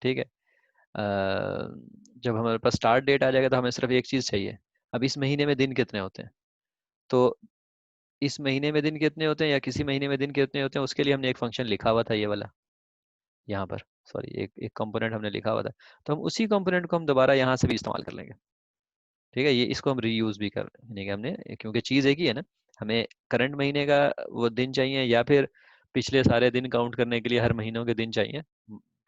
ठीक है, जब हमारे पास स्टार्ट डेट आ जाएगा तो हमें सिर्फ एक चीज़ चाहिए, अब इस महीने में दिन कितने होते हैं। तो इस महीने में दिन कितने होते हैं या किसी महीने में दिन कितने होते हैं, उसके लिए हमने एक फंक्शन लिखा हुआ था, ये वाला यहाँ पर, सॉरी एक एक कंपोनेंट हमने लिखा हुआ था। तो हम उसी कंपोनेंट को हम दोबारा यहाँ से भी इस्तेमाल कर लेंगे। ठीक है, ये इसको हम रीयूज भी कर, यानी कि हमने, क्योंकि चीज़ एक ही है ना, हमें करंट महीने का वो दिन चाहिए या फिर पिछले सारे दिन काउंट करने के लिए हर महीनों के दिन चाहिए?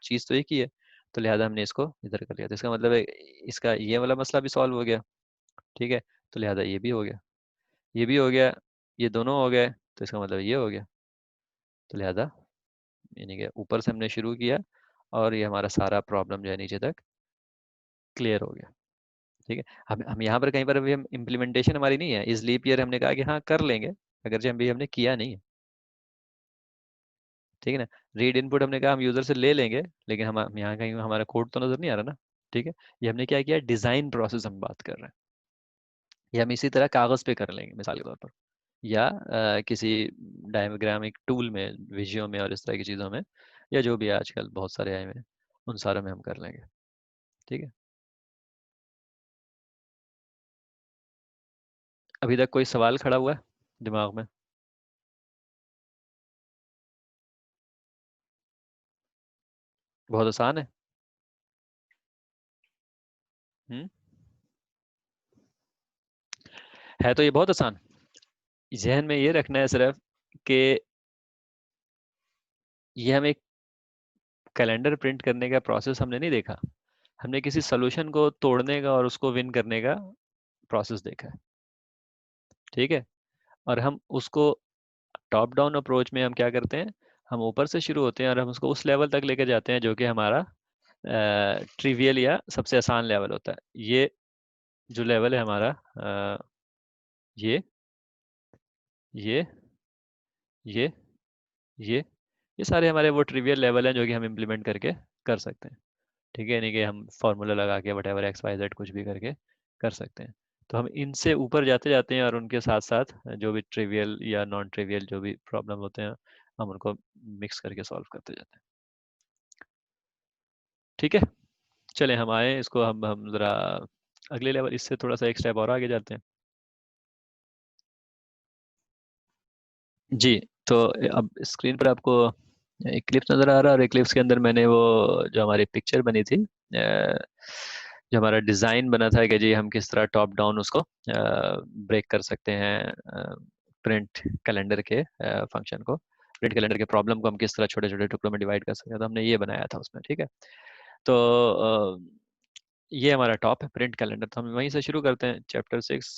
चीज़ तो एक ही है। तो लिहाजा हमने इसको इधर कर लिया, तो इसका मतलब है इसका ये वाला मसला भी सॉल्व हो गया। ठीक है, तो लिहाजा ये भी हो गया, ये भी हो गया, ये दोनों हो गए, तो इसका मतलब ये हो गया। तो लिहाजा यानी कि ऊपर से हमने शुरू किया और ये हमारा सारा प्रॉब्लम जो है नीचे तक क्लियर हो गया। ठीक है, हम यहाँ पर कहीं पर अभी हम इम्प्लीमेंटेशन हमारी नहीं है, इस लीप ईयर हमने कहा कि हाँ कर लेंगे, अगर हम भी हमने किया नहीं है। ठीक है ना, रीड इनपुट हमने कहा हम यूजर से ले लेंगे, लेकिन हम यहाँ कहीं हमारा कोड तो नजर नहीं आ रहा ना। ठीक है, ये हमने क्या किया, डिजाइन प्रोसेस हम बात कर रहे हैं। ये हम इसी तरह कागज पे कर लेंगे मिसाल के तौर पर, या किसी डायग्रामिक टूल में, विजियो में और इस तरह की चीज़ों में, या जो भी आजकल बहुत सारे आए हुए हैं उन सारों में हम कर लेंगे। ठीक है, अभी तक कोई सवाल खड़ा हुआ है दिमाग में? बहुत आसान है। हम्म, है तो ये बहुत आसान। जहन में ये रखना है सिर्फ कि ये हम एक कैलेंडर प्रिंट करने का प्रोसेस हमने नहीं देखा, हमने किसी सोल्यूशन को तोड़ने का और उसको विन करने का प्रोसेस देखा है। ठीक है, और हम उसको टॉप डाउन अप्रोच में हम क्या करते हैं, हम ऊपर से शुरू होते हैं और हम उसको उस लेवल तक लेके जाते हैं जो कि हमारा ट्रिवियल या सबसे आसान लेवल होता है। ये जो लेवल है हमारा, ये ये ये ये ये सारे हमारे वो ट्रिवियल लेवल हैं जो कि हम इम्प्लीमेंट करके कर सकते हैं। ठीक है, यानी कि हम फार्मूला लगा के whatever X Y Z कुछ भी करके कर सकते हैं। तो हम इनसे ऊपर जाते जाते हैं और उनके साथ साथ जो भी ट्रिवियल या नॉन ट्रिवियल जो भी प्रॉब्लम होते हैं हम उनको मिक्स करके सॉल्व करते जाते हैं। ठीक है, चले हम आए इसको, हम ज़रा अगले लेवल, इससे थोड़ा सा एक स्टेप और आगे जाते हैं। जी, तो अब स्क्रीन पर आपको एक क्लिप नज़र आ रहा है और एक क्लिप्स के अंदर मैंने वो जो हमारी पिक्चर बनी थी, जो हमारा डिज़ाइन बना था कि जी हम किस तरह टॉप डाउन उसको ब्रेक कर सकते हैं, प्रिंट कैलेंडर के फंक्शन को, प्रिंट कैलेंडर के प्रॉब्लम को हम किस तरह छोटे छोटे टुकड़ों में डिवाइड कर सकते हैं, तो हमने ये बनाया था उसमें। ठीक है, तो ये हमारा टॉप है प्रिंट कैलेंडर, तो हम वहीं से शुरू करते हैं। चैप्टर 6,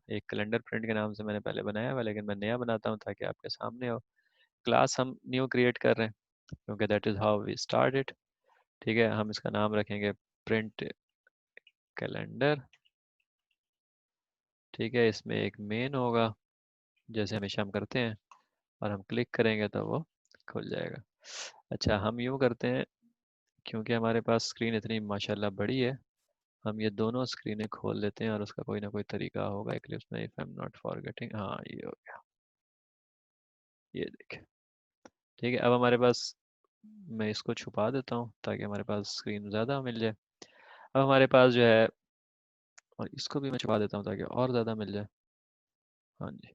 एक कैलेंडर प्रिंट के नाम से मैंने पहले बनाया हुआ, लेकिन मैं नया बनाता हूँ ताकि आपके सामने हो। क्लास हम न्यू क्रिएट कर रहे हैं क्योंकि that is how we start it. ठीक है, हम इसका नाम रखेंगे प्रिंट कैलेंडर। ठीक है, इसमें एक मेन होगा जैसे हमेशा हम करते हैं, और हम क्लिक करेंगे तो वो खुल जाएगा। अच्छा, हम यूँ करते हैं, क्योंकि हमारे पास स्क्रीन इतनी माशाल्लाह बड़ी है, हम ये दोनों स्क्रीनें खोल लेते हैं और उसका कोई ना कोई तरीका होगा इक्लिप्स में, if I am not forgetting. हाँ, ये हो गया, ये देखें। ठीक है, अब हमारे पास, मैं इसको छुपा देता हूँ ताकि हमारे पास स्क्रीन ज़्यादा मिल जाए। अब हमारे पास जो है, और इसको भी मैं छुपा देता हूँ ताकि और ज़्यादा मिल जाए। हाँ जी,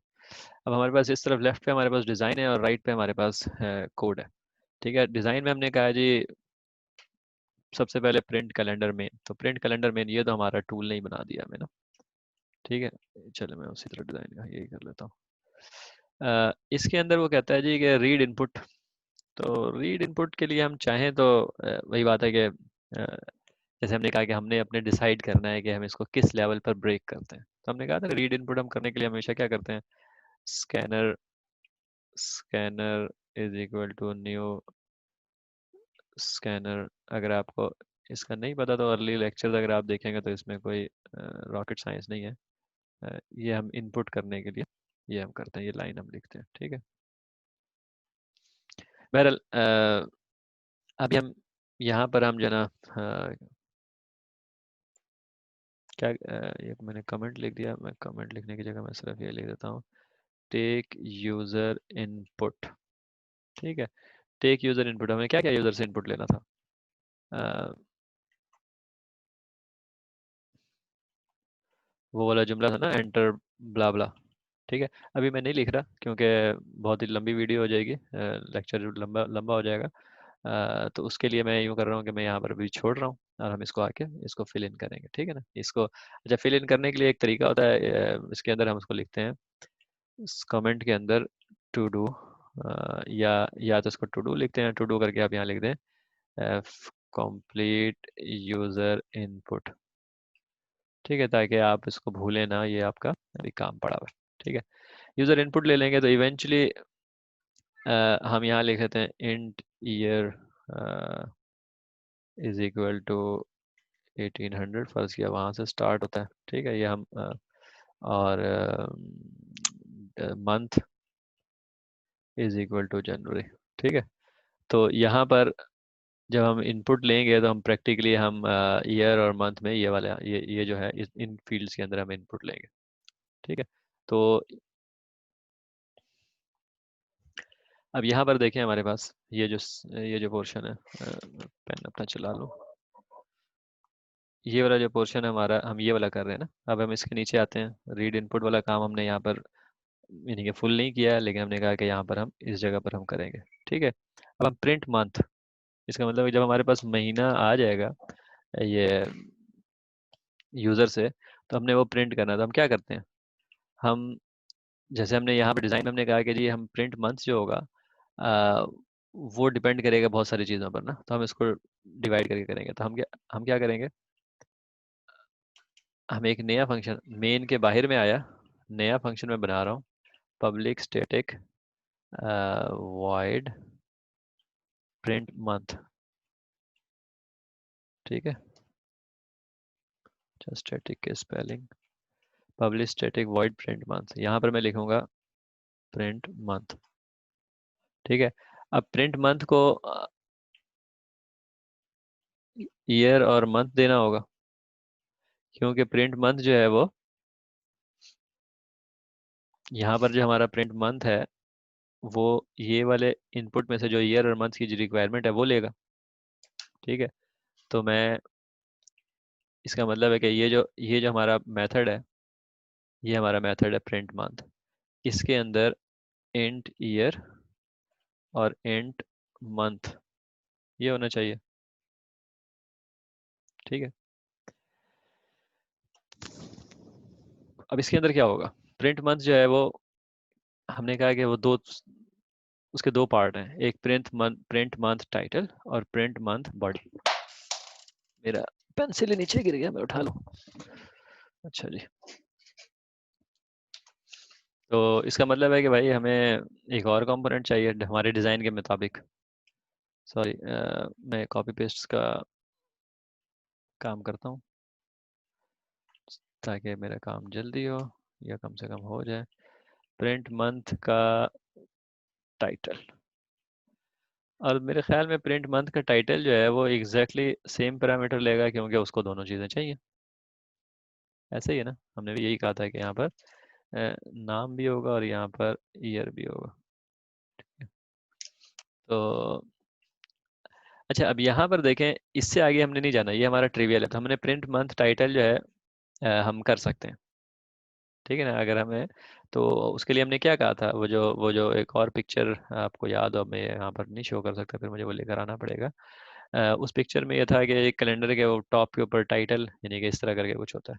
अब हमारे पास इस तरफ लेफ्ट पे हमारे पास डिज़ाइन है और राइट पे हमारे पास कोड है। ठीक है, डिज़ाइन में हमने कहा जी सबसे पहले प्रिंट कैलेंडर मेन, तो प्रिंट कैलेंडर मेन ये तो हमारा टूल नहीं बना दिया हमें ना। ठीक है, चलो मैं उसी तरह डिज़ाइन का यही कर लेता हूँ। इसके अंदर वो कहता है जी कि रीड इनपुट, तो रीड इनपुट के लिए हम चाहें तो वही बात है कि जैसे हमने कहा कि हमने अपने डिसाइड करना है कि हम इसको किस लेवल पर ब्रेक करते हैं, तो हमने कहा था रीड इनपुट हम करने के लिए हमेशा क्या करते हैं, scanner scanner is equal to new scanner. अगर आपको इसका नहीं पता तो अर्ली लेक्चर्स अगर आप देखेंगे तो इसमें कोई रॉकेट साइंस नहीं है। ये हम इनपुट करने के लिए ये हम करते हैं, ये लाइन हम लिखते हैं। ठीक है, बहरहाल अभी हम यहाँ पर हम जो है ना, क्या ये मैंने कमेंट लिख दिया, मैं कमेंट लिखने की जगह मैं सिर्फ ये लिख देता हूँ, टेक यूजर इनपुट। ठीक है, टेक यूजर इनपुट, हमें क्या क्या यूजर से इनपुट लेना था, अ, वो वाला जुमला था ना, एंटर ब्ला ब्ला। ठीक है, अभी मैं नहीं लिख रहा क्योंकि बहुत ही लंबी वीडियो हो जाएगी, लेक्चर लंबा लंबा हो जाएगा। तो उसके लिए मैं यूँ कर रहा हूँ कि मैं यहाँ पर अभी छोड़ रहा हूँ और हम इसको आके इसको फिल इन करेंगे। ठीक है ना, इसको अच्छा फिल इन करने के लिए एक तरीका होता है, इसके अंदर हम उसको लिखते हैं इस कमेंट के अंदर टू डू, या तो इसको टू डू लिखते हैं, टू डू करके आप यहाँ लिख दें कंप्लीट यूजर इनपुट, ठीक है, ताकि आप इसको भूलें ना, ये आपका अभी काम पड़ा हुआ है। ठीक है, यूजर इनपुट ले लेंगे तो इवेंचुअली हम यहाँ लिख देते हैं int year is equal to 1800, फर्ज किया वहाँ से स्टार्ट होता है। ठीक है, ये हम और मंथ इज इक्वल टू जनवरी। ठीक है, तो यहाँ पर जब हम इनपुट लेंगे तो हम प्रैक्टिकली हम ईयर और मंथ में ये वाला ये जो है इन फील्ड्स के अंदर हम इनपुट लेंगे। ठीक है, तो अब यहाँ पर देखें हमारे पास ये जो पोर्शन है, पेन अपना चला लो, ये वाला जो पोर्शन है हमारा, हम ये वाला कर रहे हैं ना। अब हम इसके नीचे आते हैं, रीड इनपुट वाला काम हमने यहाँ पर यानी कि फुल नहीं किया है, लेकिन हमने कहा कि यहाँ पर हम इस जगह पर हम करेंगे। ठीक है, अब हम प्रिंट मंथ, इसका मतलब है जब हमारे पास महीना आ जाएगा ये यूज़र से, तो हमने वो प्रिंट करना है, तो हम क्या करते हैं, हम जैसे हमने यहाँ पर डिज़ाइन में हमने कहा कि जी हम प्रिंट मंथ जो होगा आ, वो डिपेंड करेगा बहुत सारी चीज़ों पर ना, तो हम इसको डिवाइड करके करेंगे। तो हम क्या करेंगे, हम एक नया फंक्शन मेन के बाहर में आया, नया फंक्शन मैं बना रहा हूँ, public static void print month. ठीक है, स्टैटिक के spelling, public static void print month, यहाँ पर मैं लिखूंगा प्रिंट मंथ। ठीक है, अब प्रिंट मंथ को ईयर और मंथ देना होगा, क्योंकि प्रिंट मंथ जो है वो यहाँ पर जो हमारा प्रिंट मंथ है वो ये वाले इनपुट में से जो ईयर और मंथ की जो रिक्वायरमेंट है वो लेगा। ठीक है, तो मैं इसका मतलब है कि ये जो हमारा मेथड है, ये हमारा मेथड है प्रिंट मंथ, इसके अंदर इंट ईयर और इंट मंथ ये होना चाहिए। ठीक है, अब इसके अंदर क्या होगा, प्रिंट मंथ जो है वो हमने कहा कि वो उसके दो पार्ट हैं, एक प्रिंट मंथ टाइटल और प्रिंट मंथ बॉडी। मेरा पेंसिल ही नीचे गिर गया, मैं उठा लूं। अच्छा जी, तो इसका मतलब है कि भाई हमें एक और कंपोनेंट चाहिए हमारे डिज़ाइन के मुताबिक। सॉरी, मैं कॉपी पेस्ट का काम करता हूँ ताकि मेरा काम जल्दी हो या कम से कम हो जाए। प्रिंट मंथ का टाइटल, और मेरे ख्याल में प्रिंट मंथ का टाइटल जो है वो एग्जैक्टली सेम पैरामीटर लेगा, क्योंकि उसको दोनों चीज़ें चाहिए। ऐसे ही है ना, हमने भी यही कहा था कि यहाँ पर नाम भी होगा और यहाँ पर ईयर भी होगा। तो अच्छा, अब यहाँ पर देखें, इससे आगे हमने नहीं जाना, ये हमारा ट्रिवियल है, तो हमने प्रिंट मंथ टाइटल जो है हम कर सकते हैं। ठीक है ना, अगर हमें, तो उसके लिए हमने क्या कहा था, वो जो एक और पिक्चर आपको याद हो, मैं यहाँ पर नहीं शो कर सकता, फिर मुझे वो लेकर आना पड़ेगा। उस पिक्चर में ये था कि एक कैलेंडर के वो टॉप के ऊपर टाइटल यानी कि इस तरह करके कुछ होता है।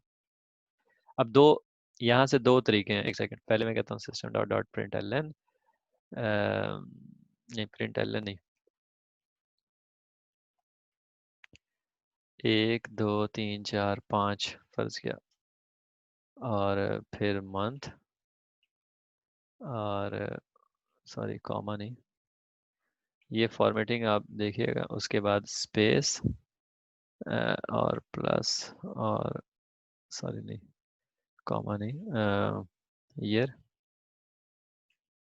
अब दो, यहाँ से दो तरीके हैं, एक सेकंड पहले मैं कहता हूँ system dot dot print L N, नहीं प्रिंट एल एन नहीं, एक दो तीन चार पाँच फर्ज किया, और फिर मंथ, और सॉरी कॉमा नहीं, ये फॉर्मेटिंग आप देखिएगा, उसके बाद स्पेस और प्लस, और सॉरी नहीं, कॉमा नहीं, ईयर,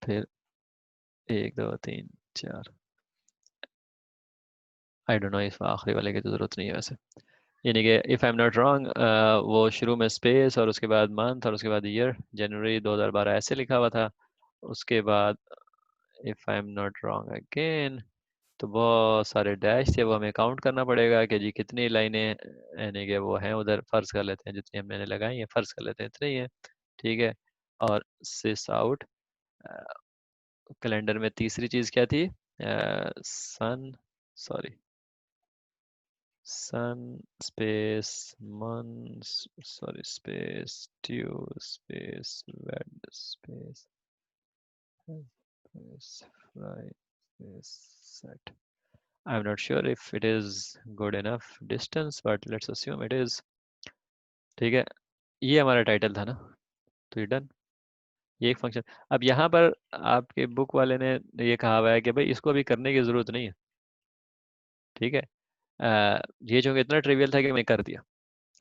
फिर एक दो तीन चार, आई डोंट नो, इस आखिरी वाले की तो ज़रूरत नहीं है वैसे, यानी कि if I am not wrong वो शुरू में स्पेस और उसके बाद मंथ और उसके बाद ईयर, जनवरी 2012 ऐसे लिखा हुआ था। उसके बाद if I am not wrong again, तो बहुत सारे डैश थे, वो हमें काउंट करना पड़ेगा कि जी कितनी लाइनें यानी कि वो हैं उधर, फर्ज कर लेते हैं जितनी मैंने लगाई हैं, फर्ज कर लेते हैं इतनी ही है। ठीक है, और सिस आउट, कैलेंडर में तीसरी चीज़ क्या थी, Sun, sorry Sun space Mon, sorry space Tue space Wed space This fly is set. I'm not sure if it is good enough distance, but let's assume it is. ठीक है, ये हमारा टाइटल था ना, तो ये डन। ये एक फंक्शन। अब यहाँ पर आपके बुक वाले ने ये कहा हुआ है कि भाई इसको अभी करने की जरूरत नहीं है। ठीक है, ये जो इतना ट्रिवियल था कि मैं कर दिया,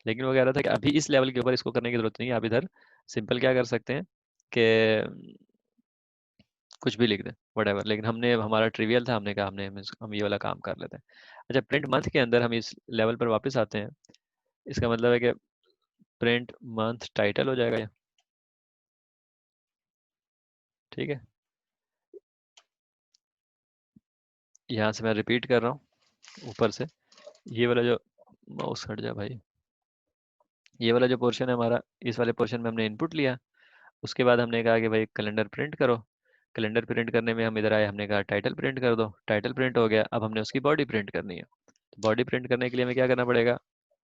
लेकिन वो कह रहा था कि अभी इस लेवल के ऊपर इसको करने की जरूरत नहीं है। आप इधर सिंपल क्या कर सकते हैं कि कुछ भी लिख दें, वटेवर, लेकिन हमने, हमारा ट्रिवियल था, हमने कहा हम ये वाला काम कर लेते हैं। अच्छा, प्रिंट मंथ के अंदर हम इस लेवल पर वापस आते हैं। इसका मतलब है कि प्रिंट मंथ टाइटल हो जाएगा ये। ठीक है, यहाँ से मैं रिपीट कर रहा हूँ ऊपर से। ये वाला जो, माउस हट जा भाई, ये वाला जो पोर्शन है हमारा, इस वाले पोर्शन में हमने इनपुट लिया। उसके बाद हमने कहा कि भाई कैलेंडर प्रिंट करो। कैलेंडर प्रिंट करने में हम इधर आए, हमने कहा टाइटल प्रिंट कर दो। टाइटल प्रिंट हो गया, अब हमने उसकी बॉडी प्रिंट करनी है। तो बॉडी प्रिंट करने के लिए हमें क्या करना पड़ेगा,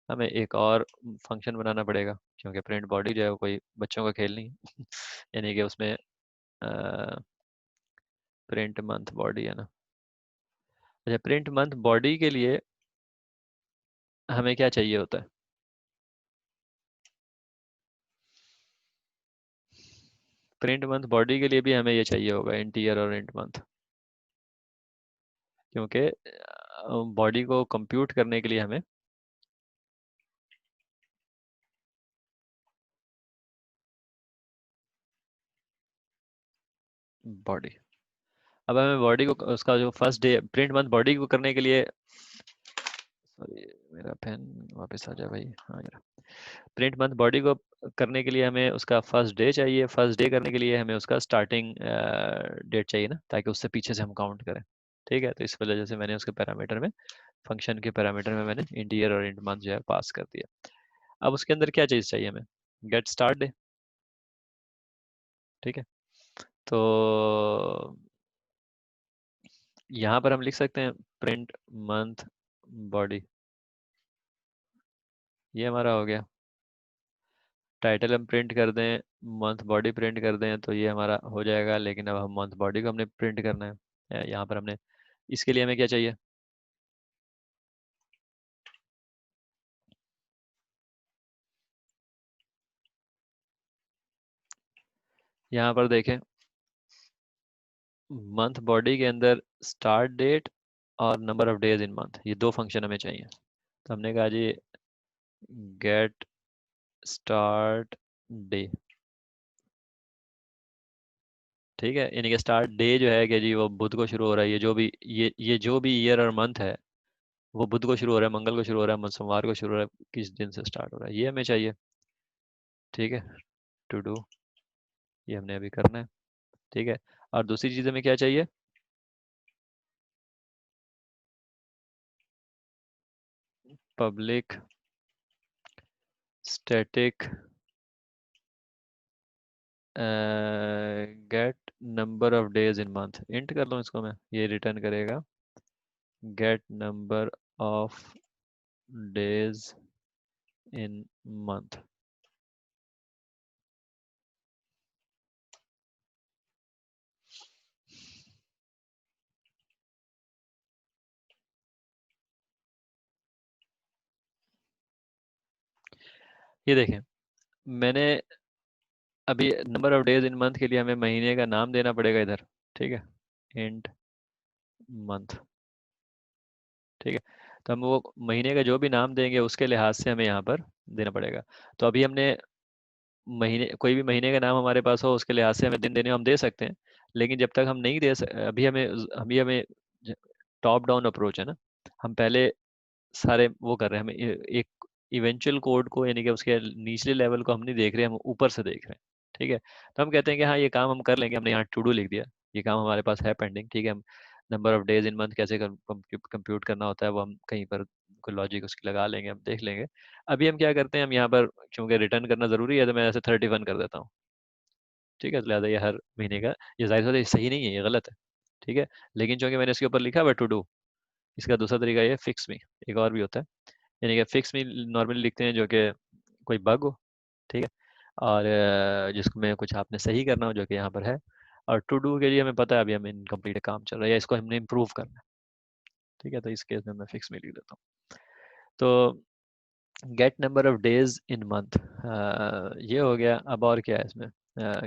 हमें एक और फंक्शन बनाना पड़ेगा, क्योंकि प्रिंट बॉडी जो है वो कोई बच्चों का खेल नहीं है। यानी कि उसमें प्रिंट मंथ बॉडी है ना। अच्छा, प्रिंट मंथ बॉडी के लिए हमें क्या चाहिए होता है, प्रिंट मंथ बॉडी के लिए भी हमें ये चाहिए होगा, इंट ईयर और इंट मंथ। क्योंकि बॉडी को कंप्यूट करने के लिए हमें बॉडी, अब हमें बॉडी को, उसका जो first day, print month body को करने के लिए, सॉरी मेरा पेन वापस आ जाए भाई, हाँ यार। प्रिंट मंथ बॉडी को करने के लिए हमें उसका फर्स्ट डे चाहिए। फर्स्ट डे करने के लिए हमें उसका स्टार्टिंग डेट चाहिए ना, ताकि उससे पीछे से हम काउंट करें। ठीक है, तो इस वजह से मैंने उसके पैरामीटर में, फंक्शन के पैरामीटर में मैंने इंट ईयर और इंट मंथ जो है पास कर दिया। अब उसके अंदर क्या चीज़ चाहिए हमें, गेट स्टार्ट डे। ठीक है, तो यहाँ पर हम लिख सकते हैं प्रिंट मंथ बॉडी, ये हमारा हो गया। टाइटल हम प्रिंट कर दें, मंथ बॉडी प्रिंट कर दें, तो ये हमारा हो जाएगा। लेकिन अब हम मंथ बॉडी को हमने प्रिंट करना है, यहाँ पर हमने, इसके लिए हमें क्या चाहिए, यहाँ पर देखें, मंथ बॉडी के अंदर स्टार्ट डेट और number of days in month, ये दो फंक्शन हमें चाहिए। तो हमने कहा जी गेट स्टार्ट डे। ठीक है, यानी कि स्टार्ट डे जो है कि जी वो बुध को शुरू हो रहा है, ये जो भी ईयर और मंथ है वो बुध को शुरू हो रहा है, मंगल को शुरू हो रहा है, सोमवार को शुरू हो रहा है, किस दिन से स्टार्ट हो रहा है, ये हमें चाहिए। ठीक है, टू डू, ये हमने अभी करना है। ठीक है, और दूसरी चीज़ हमें क्या चाहिए, public static get number of days in month, int कर लूँ इसको मैं, ये रिटर्न करेगा get number of days in month. ये देखें, मैंने अभी number of days in month के लिए हमें महीने का नाम देना पड़ेगा इधर। ठीक है, इंट मंथ। ठीक है, तो हम वो महीने का जो भी नाम देंगे उसके लिहाज से हमें यहाँ पर देना पड़ेगा। तो अभी हमने महीने, कोई भी महीने का नाम हमारे पास हो उसके लिहाज से हमें दिन देने, हम दे सकते हैं। लेकिन जब तक हम नहीं दे अभी हमें, हमें टॉप डाउन अप्रोच है ना, हम पहले सारे वो कर रहे हैं, हमें एक इवेंचुअल कोड को, यानी कि उसके निचले लेवल को हम नहीं देख रहे, हम ऊपर से देख रहे हैं। ठीक है, तो हम कहते हैं कि हाँ ये काम हम कर लेंगे, हमने यहाँ टू डू लिख दिया, ये काम हमारे पास है पेंडिंग। ठीक है, हम number of days in month कैसे कंप्यूट करना होता है वो हम कहीं पर कोई लॉजिक उसकी लगा लेंगे, हम देख लेंगे। अभी हम क्या करते हैं, हम यहाँ पर क्योंकि रिटर्न करना जरूरी है, तो मैं ऐसे 31 कर देता हूँ। ठीक है, तो लिहाजा ये हर महीने का, ये जाहिर सी बात है, ये सही नहीं है, ये गलत है। ठीक है, लेकिन चूंकि मैंने इसके ऊपर लिखा हुआ टू डू, इसका दूसरा तरीका ये फिक्स मी, एक और भी होता है। यानी कि फिक्स मी नॉर्मली लिखते हैं जो कि कोई बग हो। ठीक है, और जिसको में कुछ आपने सही करना हो, जो कि यहाँ पर है। और टू डू के लिए हमें पता है अभी हमें इनकम्प्लीट काम चल रहा है या इसको हमने इम्प्रूव करना है। ठीक है, तो इस केस में मैं फिक्स में लिख देता हूँ। तो get number of days in month, ये हो गया। अब और क्या है इसमें?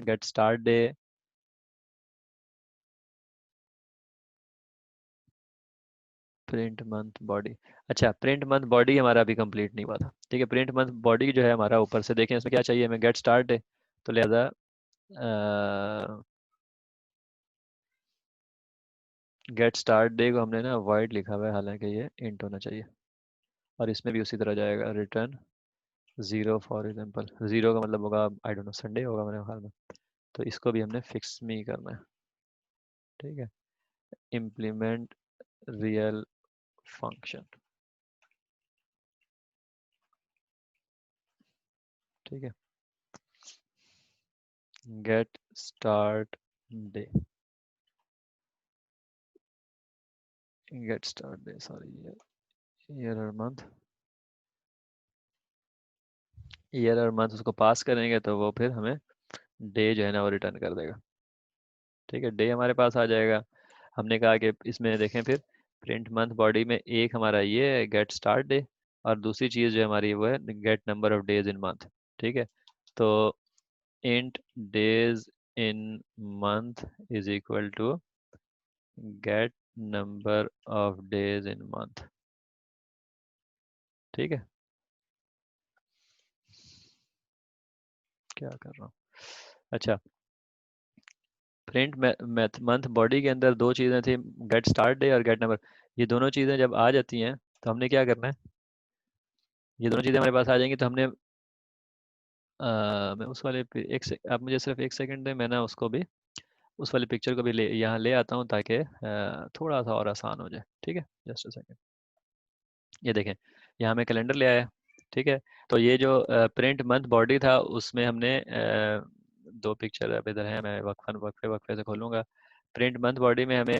Get start day, print month body. अच्छा, प्रिंट मंथ बॉडी हमारा अभी कंप्लीट नहीं हुआ था। ठीक है, प्रिंट मंथ बॉडी जो है हमारा ऊपर से देखें इसमें क्या चाहिए हमें, गेट स्टार्ट डे। तो लिहाजा गेट स्टार्ट डे को हमने ना वॉइड लिखा हुआ है, हालांकि ये इंट होना चाहिए। और इसमें भी उसी तरह जाएगा, return zero for example. Zero का मतलब होगा आई डोंट नो संडे होगा मेरे ख्याल में। तो इसको भी हमने फिक्स में ही करना है। ठीक है, इम्प्लीमेंट रियल फंक्शन। ठीक है, gate start day, gate start day sorry, year और मंथ, ईयर और मंथ उसको पास करेंगे तो वो फिर हमें डे जो है ना वो रिटर्न कर देगा। ठीक है, डे हमारे पास आ जाएगा। हमने कहा कि इसमें देखें फिर प्रिंट मंथ बॉडी में एक हमारा ये है गेट स्टार्ट डे, और दूसरी चीज़ जो हमारी वो है get number of days in month. ठीक है, तो int days in month is equal to get number of days in month. ठीक है, क्या कर रहा हूँ? अच्छा, प्रिंट मंथ बॉडी के अंदर दो चीज़ें थी, गेट स्टार्ट डे और गेट नंबर। ये दोनों चीज़ें जब आ जाती हैं तो हमने क्या करना है, ये दोनों चीज़ें हमारे पास आ जाएंगी तो हमने मैं उस वाले आप मुझे सिर्फ एक सेकंड दें, मैं ना उसको भी उस वाली पिक्चर को भी यहाँ ले आता हूँ ताकि थोड़ा सा और आसान हो जाए। ठीक है, जस्ट अ सेकंड। ये देखें, यहाँ मैं कैलेंडर ले आया। ठीक है, तो ये जो प्रिंट मंथ बॉडी था उसमें हमने दो पिक्चर अब इधर हैं, मैं वक्फन वक्फे वक्फे से खोलूँगा। प्रिंट मंथ बॉडी में हमें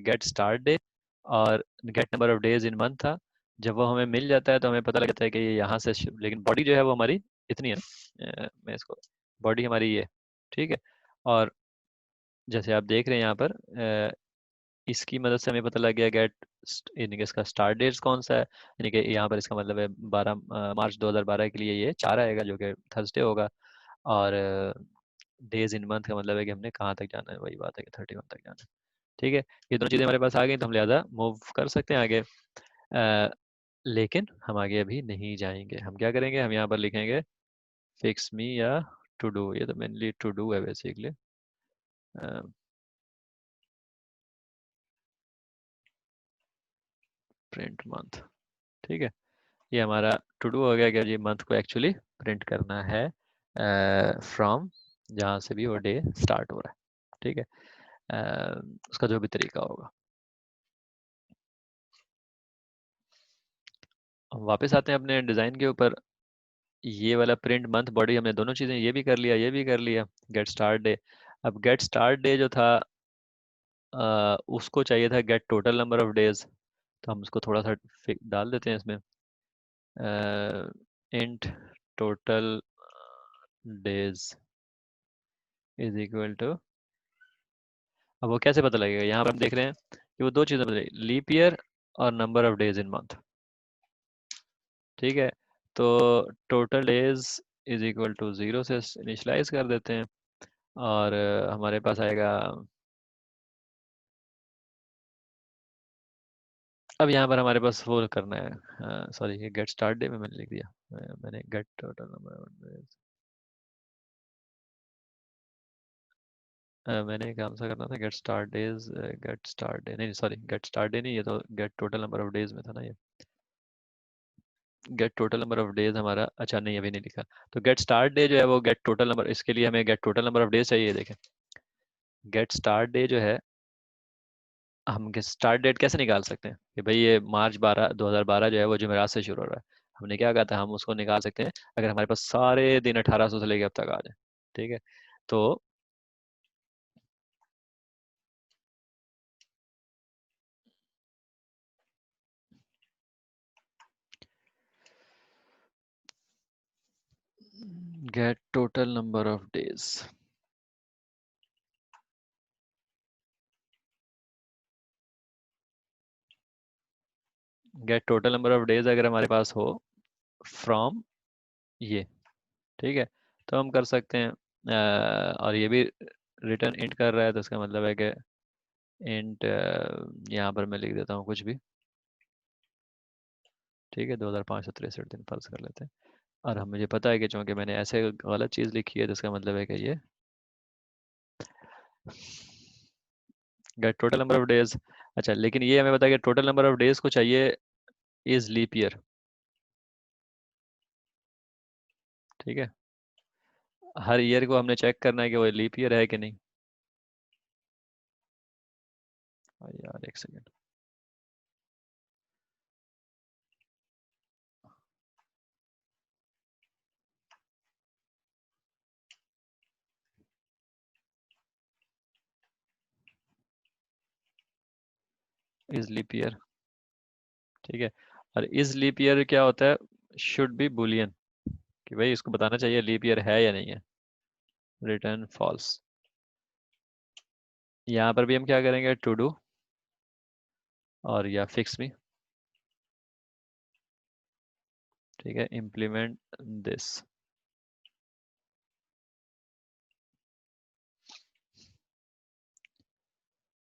गेट स्टार्ट डे और get number of days in month था। जब वो हमें मिल जाता है तो हमें पता लगता है कि ये यहाँ से लेकिन बॉडी जो है वो हमारी इतनी है ना, मैं इसको, बॉडी हमारी ये। ठीक है, और जैसे आप देख रहे हैं यहाँ पर इसकी मदद से हमें पता लग गया गेट यानी कि इसका स्टार्ट डेट कौन सा है, यानी कि यहाँ पर इसका मतलब है 12 मार्च 2012 के लिए ये 4 आएगा जो कि थर्सडे होगा। और डेज इन मंथ का मतलब है कि हमने कहाँ तक जाना है, वही बात है कि 31 तक जाना है। ठीक है, ये दोनों चीज़ें हमारे पास आ गई तो हम लिहाजा मूव कर सकते हैं आगे। अ, लेकिन हम आगे अभी नहीं जाएंगे। हम क्या करेंगे, हम यहाँ पर लिखेंगे फिक्स मी या टू डू। ये तो मेनली टू डू है बेसिकली। Print month. ठीक है, ये हमारा टू डू हो गया कि ये मंथ को एक्चुअली प्रिंट करना है फ्रॉम जहाँ से भी वो डे स्टार्ट हो रहा है। ठीक है, उसका जो भी तरीका होगा। हम वापस आते हैं अपने डिज़ाइन के ऊपर। ये वाला प्रिंट मंथ बॉडी हमने दोनों चीज़ें ये भी कर लिया ये भी कर लिया, गेट स्टार्ट डे। अब गेट स्टार्ट डे जो था उसको चाहिए था get total number of days. तो हम उसको थोड़ा सा डाल देते हैं इसमें, int total days is equal to. अब वो कैसे पता लगेगा, यहाँ पर हम देख रहे हैं कि वो दो चीज़ें बदल रही, लीप ईयर और number of days in month. ठीक है, तो total days is equal to 0 से इनिशलाइज कर देते हैं। और हमारे पास आएगा, अब यहाँ पर हमारे पास वो करना है, सॉरी ये गेट स्टार्ट डे में मैंने लिख दिया, मैंने gate total number of days, मैंने काम सा करना था get start days, gate start day नहीं सॉरी गेट स्टार्ट डे नहीं, ये तो gate total number of days में था ना ये। Get total number of days हमारा, अच्छा नहीं अभी नहीं लिखा। तो गेट स्टार्ट डे जो है वो गेट टोटल नंबर, इसके लिए हमें gate total number of days चाहिए। देखें, गेट स्टार्ट डे जो है, हम स्टार्ट डेट कैसे निकाल सकते हैं कि भाई ये मार्च 2012 जो है वो जुमेरात से शुरू हो रहा है। हमने क्या कहा था, हम उसको निकाल सकते हैं अगर हमारे पास सारे दिन 1800 से लेकर अब तक आ जाए। ठीक है, तो gate total number of days, gate total number of days अगर हमारे पास हो फ्रॉम ये, ठीक है, तो हम कर सकते हैं। और ये भी रिटर्न इंट कर रहा है, तो इसका मतलब है कि इंट, यहाँ पर मैं लिख देता हूँ कुछ भी, ठीक है, 2563 दिन फर्ज कर लेते हैं। और हम, मुझे पता है कि चूंकि मैंने ऐसे गलत चीज़ लिखी है, तो इसका मतलब है कि ये get total number of days. अच्छा, लेकिन ये हमें पता है कि टोटल नंबर ऑफ डेज को चाहिए इज लीप ईयर, ठीक है। हर ईयर को हमने चेक करना है कि वो लीप ईयर है कि नहीं। यार एक सेकेंड, इज लीप ईयर, ठीक है। और इज लीप ईयर क्या होता है, शुड बी बुलियन, कि भाई इसको बताना चाहिए लीप ईयर है या नहीं है, रिटर्न फॉल्स। यहाँ पर भी हम क्या करेंगे, टू डू और या फिक्स मी, ठीक है, इम्प्लीमेंट दिस,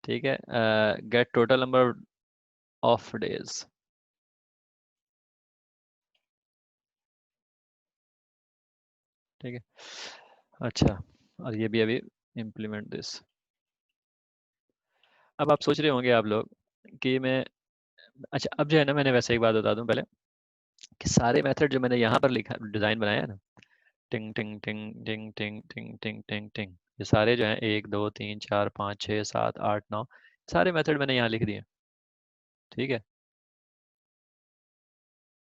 ठीक है। Gate total number of days, ठीक है। अच्छा, और ये भी अभी इम्प्लीमेंट दिस। अब आप सोच रहे होंगे आप लोग कि मैं, अच्छा अब जो है ना, मैंने वैसे एक बात बता दूं पहले, कि सारे मेथड जो मैंने यहाँ पर लिखा, डिजाइन बनाया है ना, टिंग टिंग टिंग टिंग टिंग टिंग टिंग टिंग टिंग, ये सारे जो हैं 1 2 3 4 5 6 7 8 9, सारे मेथड मैंने यहाँ लिख दिए, ठीक है।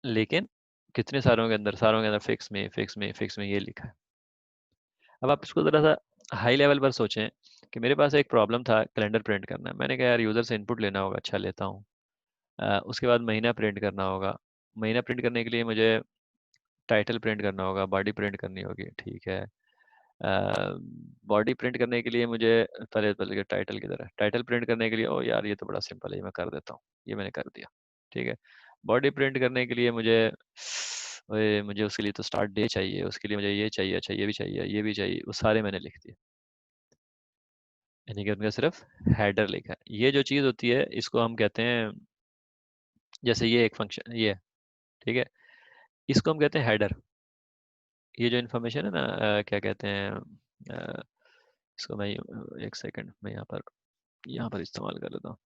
लेकिन कितने सारों के अंदर फिक्स में ये लिखा है। अब आप इसको ज़रा सा हाई लेवल पर सोचें, कि मेरे पास एक प्रॉब्लम था, कैलेंडर प्रिंट करना है, मैंने कहा यार यूज़र से इनपुट लेना होगा, अच्छा लेता हूँ। उसके बाद महीना प्रिंट करना होगा, महीना प्रिंट करने के लिए मुझे टाइटल प्रिंट करना होगा, बॉडी प्रिंट करनी होगी, ठीक है। बॉडी प्रिंट करने के लिए मुझे, पहले पहले टाइटल की तरह, टाइटल प्रिंट करने के लिए, ओ यार ये तो बड़ा सिंपल है, ये मैं कर देता हूँ, ये मैंने कर दिया, ठीक है। बॉडी प्रिंट करने के लिए मुझे, ओए मुझे उसके लिए तो स्टार्ट डे चाहिए, उसके लिए मुझे ये चाहिए, अच्छा ये भी चाहिए, ये भी चाहिए, वो सारे मैंने लिख दिए, यानी कि उनका सिर्फ हेडर लिखा है। ये जो चीज़ होती है इसको हम कहते हैं, जैसे ये एक फंक्शन ये है, ठीक है, इसको हम कहते हैं हेडर। ये जो इन्फॉर्मेशन है ना, क्या कहते हैं, इसको मैं, एक सेकंड मैं यहाँ पर इस्तेमाल कर लेता हूँ।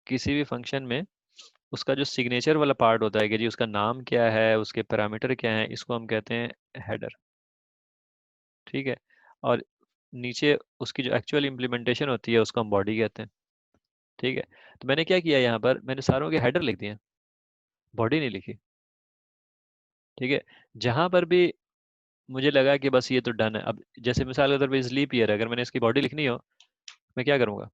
किसी भी फंक्शन में उसका जो सिग्नेचर वाला पार्ट होता है, कि जी उसका नाम क्या है, उसके पैरामीटर क्या है, इसको हम कहते हैं हेडर, ठीक है। और नीचे उसकी जो एक्चुअल इम्प्लीमेंटेशन होती है उसको हम बॉडी कहते हैं, ठीक है। तो मैंने क्या किया, यहाँ पर मैंने सारों के हेडर लिख दिए, बॉडी नहीं लिखी, ठीक है। जहां पर भी मुझे लगा कि बस ये तो डन है, अब जैसे मिसाल के तौर पर स्लीप ईयर, अगर मैंने इसकी बॉडी लिखनी हो, मैं क्या करूंगा,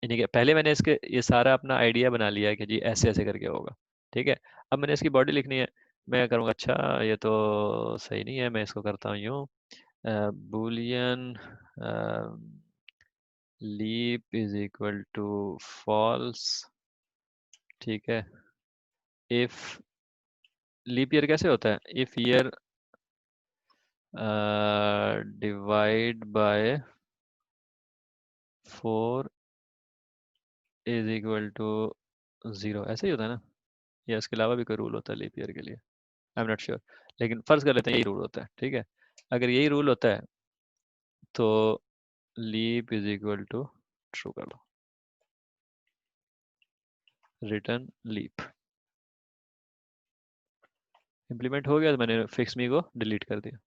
यानी कि पहले मैंने इसके ये सारा अपना आइडिया बना लिया है कि जी ऐसे ऐसे करके होगा, ठीक है। अब मैंने इसकी बॉडी लिखनी है, मैं करूँगा अच्छा ये तो सही नहीं है, मैं इसको करता हूँ यूँ, boolean leap is equal to false, ठीक है। इफ लीप ईयर कैसे होता है, if year divide by 4 is equal to 0, ऐसे ही होता है ना, या इसके अलावा भी कोई रूल होता है लीप ईयर के लिए, आई एम नॉट श्योर, लेकिन फर्ज कर लेते हैं यही रूल होता है, ठीक है। अगर यही रूल होता है तो leap is equal to true कर दो, रिटर्न लीप। इम्प्लीमेंट हो गया, तो मैंने फिक्स मी को डिलीट कर दिया,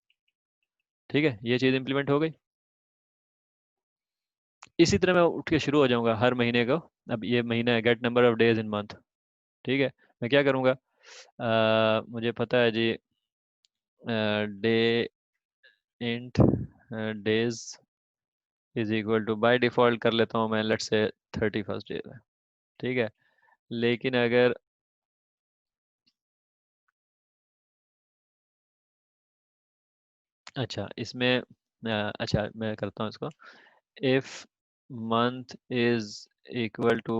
ठीक है, ये चीज़ इम्प्लीमेंट हो गई। इसी तरह मैं उठ के शुरू हो जाऊंगा हर महीने को। अब ये महीना है, get number of days in month, ठीक है। मैं क्या करूंगा, मुझे पता है जी, day int days is equal to, by default कर लेता हूँ मैं, लेट्स से 31st डे है, ठीक है। लेकिन अगर, अच्छा इसमें, अच्छा मैं करता हूँ इसको, if month is equal to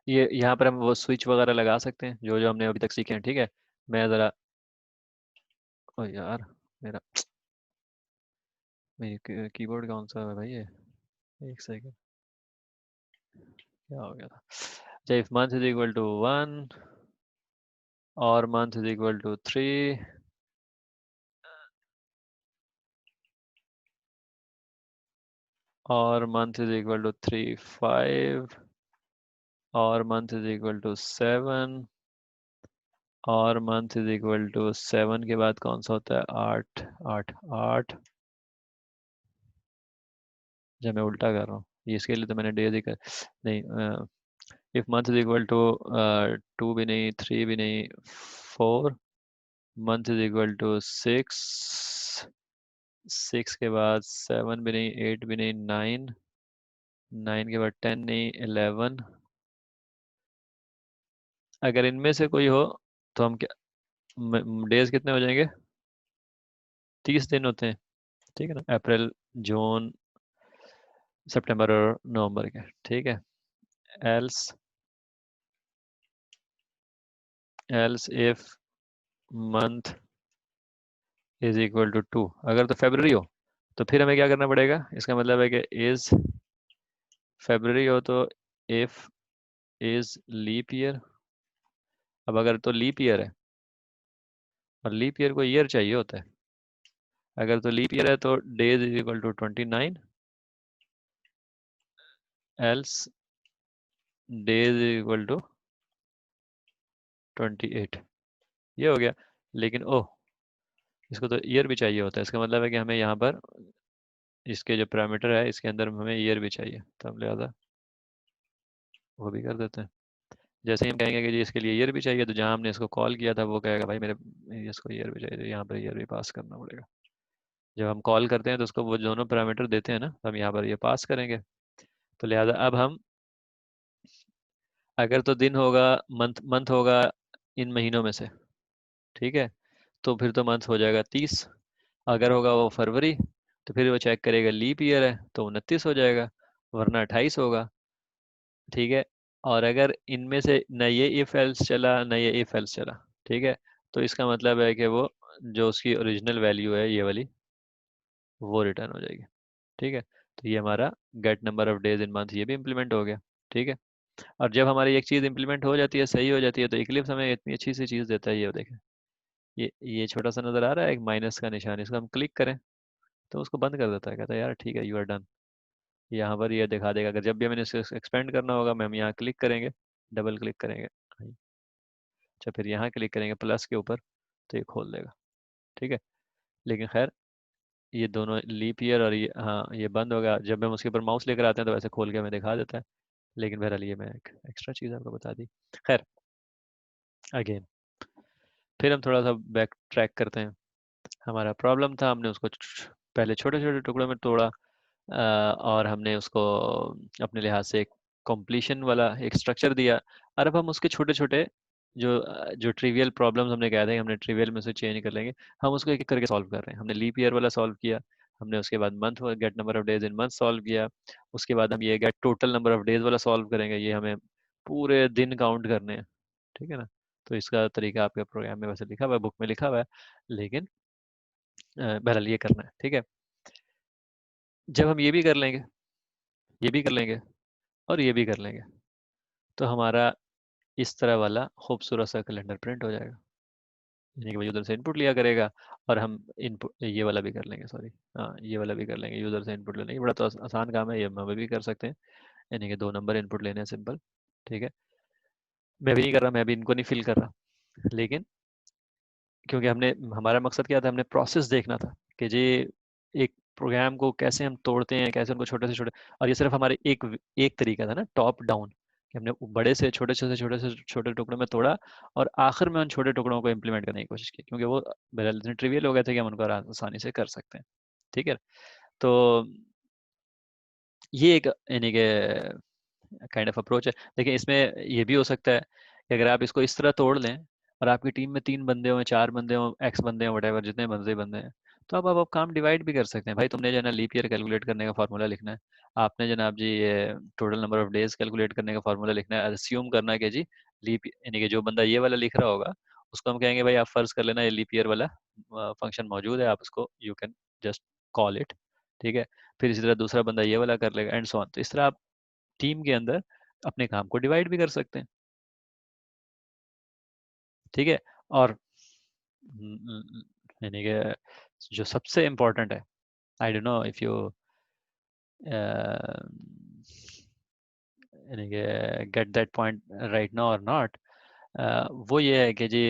ये यहाँ पर हम वो स्विच वगैरह लगा सकते हैं जो जो हमने अभी तक सीखे हैं, ठीक है। मैं ज़रा, ओ यार, मेरा मेरी कीबोर्ड कौन सा है भाई ये, एक सेकंड, क्या हो गया था। अच्छा, if month is equal to 1 और मंथ इज इक्वल टू 3 और मंथ इज इक्वल टू 3 5 और मंथ इज इक्वल टू 7 और मंथ इज इक्वल टू 7 के बाद कौन सा होता है, 8 8 8। जब मैं उल्टा कर रहा हूँ, ये इसके लिए तो मैंने डेज ही कर, नहीं, if month is equal to 2 भी नहीं, 3 भी नहीं, 4, मंथ इज इक्वल टू 6, 6 के बाद 7 भी नहीं, 8 भी नहीं, 9, 9 के बाद 10 नहीं, 11। अगर इनमें से कोई हो तो हम क्या, डेज कितने हो जाएंगे, 30 दिन होते हैं, ठीक है ना, अप्रैल, जून, सितंबर और नवंबर के, ठीक है। Else else if month is equal to 2, अगर तो फरवरी हो तो फिर हमें क्या करना पड़ेगा, इसका मतलब है कि इज फरवरी हो तो इफ इज लीप ईयर। अब अगर तो लीप ईयर है, और लीप ईयर को ईयर चाहिए होता है, अगर तो लीप ईयर है तो days is equal to 29, else days is equal to 28। ये हो गया। लेकिन ओह, इसको तो ईयर भी चाहिए होता है, इसका मतलब है कि हमें यहाँ पर इसके जो पैरामीटर है इसके अंदर हमें ईयर भी चाहिए, तो हम लिहाजा वो भी कर देते हैं। जैसे ही हम कहेंगे कि जी इसके लिए ईयर भी चाहिए, तो जहाँ हमने इसको कॉल किया था वो कहेगा भाई मेरे इसको ईयर भी चाहिए, तो यहाँ पर ईयर भी पास करना पड़ेगा। जब हम कॉल करते हैं तो उसको वो दोनों पैरामीटर देते हैं ना, तो हम यहाँ पर ये पास करेंगे। तो लिहाजा अब हम, अगर तो दिन होगा, मंथ मंथ होगा इन महीनों में से, ठीक है, तो फिर तो मंथ हो जाएगा 30। अगर होगा वो फरवरी, तो फिर वो चेक करेगा लीप ईयर है तो 29 हो जाएगा, वरना 28 होगा, ठीक है। और अगर इनमें से न ये इफ एल्स चला न ये इफ एल्स चला, ठीक है, तो इसका मतलब है कि वो जो उसकी ओरिजिनल वैल्यू है ये वाली, वो रिटर्न हो जाएगी, ठीक है। तो ये हमारा get number of days in month ये भी इम्प्लीमेंट हो गया, ठीक है। और जब हमारी एक चीज़ इम्प्लीमेंट हो जाती है, सही हो जाती है, तो इक्लिप्स हमें इतनी अच्छी सी चीज़ देता है, ये देखें, ये छोटा सा नज़र आ रहा है एक माइनस का निशान, इसको हम क्लिक करें तो उसको बंद कर देता है, कहता है यार ठीक है, यू आर डन। यहाँ पर ये दिखा देगा, अगर जब भी हमें इसको एक्सपेंड करना होगा मैं हम यहाँ क्लिक करेंगे, डबल क्लिक करेंगे, अच्छा फिर यहाँ क्लिक करेंगे प्लस के ऊपर, तो ये खोल देगा, ठीक है। लेकिन खैर, ये दोनों लीप ईयर और ये, हाँ, ये बंद होगा, जब हम उसके ऊपर माउस लेकर आते हैं तो वैसे खोल के हमें दिखा देता है। लेकिन बहरहाल ये मैं एक एक्स्ट्रा चीज़ आपको बता दी। खैर, अगेन फिर हम थोड़ा सा बैक ट्रैक करते हैं। हमारा प्रॉब्लम था, हमने उसको पहले छोटे छोटे टुकड़ों में तोड़ा, और हमने उसको अपने लिहाज से एक कॉम्प्लीशन वाला एक स्ट्रक्चर दिया। और अब हम उसके छोटे छोटे जो ट्रिवियल प्रॉब्लम्स हमने कहा था, हमने ट्रिवियल में से चेंज कर लेंगे, हम उसको एक एक करके सॉल्व कर रहे हैं। हमने लीप ईयर वाला सॉल्व किया, हमने उसके बाद month get number of days in month solve किया, उसके बाद हम ये get total number of days वाला सॉल्व करेंगे, ये हमें पूरे दिन काउंट करने हैं, ठीक है ना। तो इसका तरीका आपके प्रोग्राम में वैसे लिखा हुआ है, बुक में लिखा हुआ है, लेकिन बहरहाल ये करना है, ठीक है। जब हम ये भी कर लेंगे, ये भी कर लेंगे और ये भी कर लेंगे, तो हमारा इस तरह वाला खूबसूरत सा कैलेंडर प्रिंट हो जाएगा, यानी कि वो यूज़र से इनपुट लिया करेगा, और हम इनपुट ये वाला भी कर लेंगे, सॉरी, हाँ ये वाला भी कर लेंगे, यूज़र से इनपुट लेना, ये बड़ा तो आसान काम है, ये हम भी कर सकते हैं, यानी कि 2 नंबर इनपुट लेने हैं, सिंपल, ठीक है। मैं भी नहीं कर रहा, मैं भी इनको नहीं फिल कर रहा, लेकिन क्योंकि हमने, हमारा मकसद क्या था, हमने प्रोसेस देखना था कि जी एक प्रोग्राम को कैसे हम तोड़ते हैं, कैसे उनको छोटे से छोटे, और ये सिर्फ हमारे एक एक तरीका था ना, टॉप डाउन, कि हमने बड़े से छोटे से छोटे टुकड़ों में तोड़ा, और आखिर में उन छोटे टुकड़ों को इम्प्लीमेंट करने की कोशिश की, क्योंकि वो बहरहाल इतने ट्रिवियल हो गए थे कि हम उनको आसानी से कर सकते हैं, ठीक है। तो ये एक, यानी कि काइंड ऑफ अप्रोच है। लेकिन इसमें ये भी हो सकता है कि अगर आप इसको इस तरह तोड़ लें, और आपकी टीम में 3 बंदे हों, 4 बंदे हों, एक्स बंदे हों, वटेवर जितने बंदे बंदे हैं, तो अब आप काम डिवाइड भी कर सकते हैं। भाई तुमने जो है ना लीप ईयर कैलकुलेट करने का फॉर्मूला लिखना है, आपने जनाब जी ये total number of days calculate करने का फॉर्मूला लिखना है। अस्यूम करना है कि जी लीप यानी कि जो बंदा ये वाला लिख रहा होगा उसको हम कहेंगे भाई आप फर्ज कर लेना ये लीप ईयर वाला फंक्शन मौजूद है, आप उसको you can just call it. ठीक है, फिर इसी तरह दूसरा बंदा ये वाला कर लेगा एंड सो ऑन। तो इस तरह आप टीम के अंदर अपने काम को डिवाइड भी कर सकते हैं। ठीक है, और यानी कि जो सबसे इम्पोर्टेंट है, I don't know if you यानी कि get that point right now और नॉट, वो ये है कि जी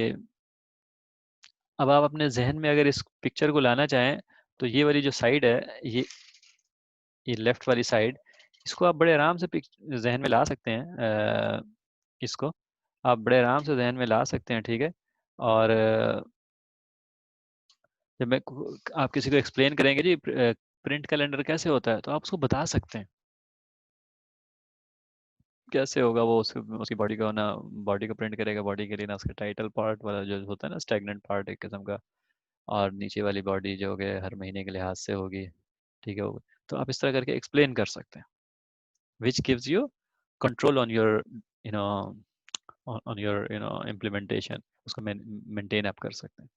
अब आप अपने जहन में अगर इस पिक्चर को लाना चाहें तो ये वाली जो साइड है, ये लेफ्ट वाली साइड, इसको आप बड़े आराम से जहन में ला सकते हैं। इसको आप बड़े आराम से जहन में ला सकते हैं। ठीक है, और जब आप किसी को एक्सप्लेन करेंगे जी प्रिंट कैलेंडर कैसे होता है, तो आप उसको बता सकते हैं कैसे होगा वो। उसकी बॉडी का ना, बॉडी को प्रिंट करेगा, बॉडी के लिए ना उसका टाइटल पार्ट वाला जो होता है ना स्टैग्नेंट पार्ट एक किस्म का, और नीचे वाली बॉडी जो होगी हर महीने के लिहाज से होगी। ठीक है, तो आप इस तरह करके एक्सप्लेन कर सकते हैं, which gives you control on your you know on your implementation, उसको मेंटेन आप कर सकते हैं।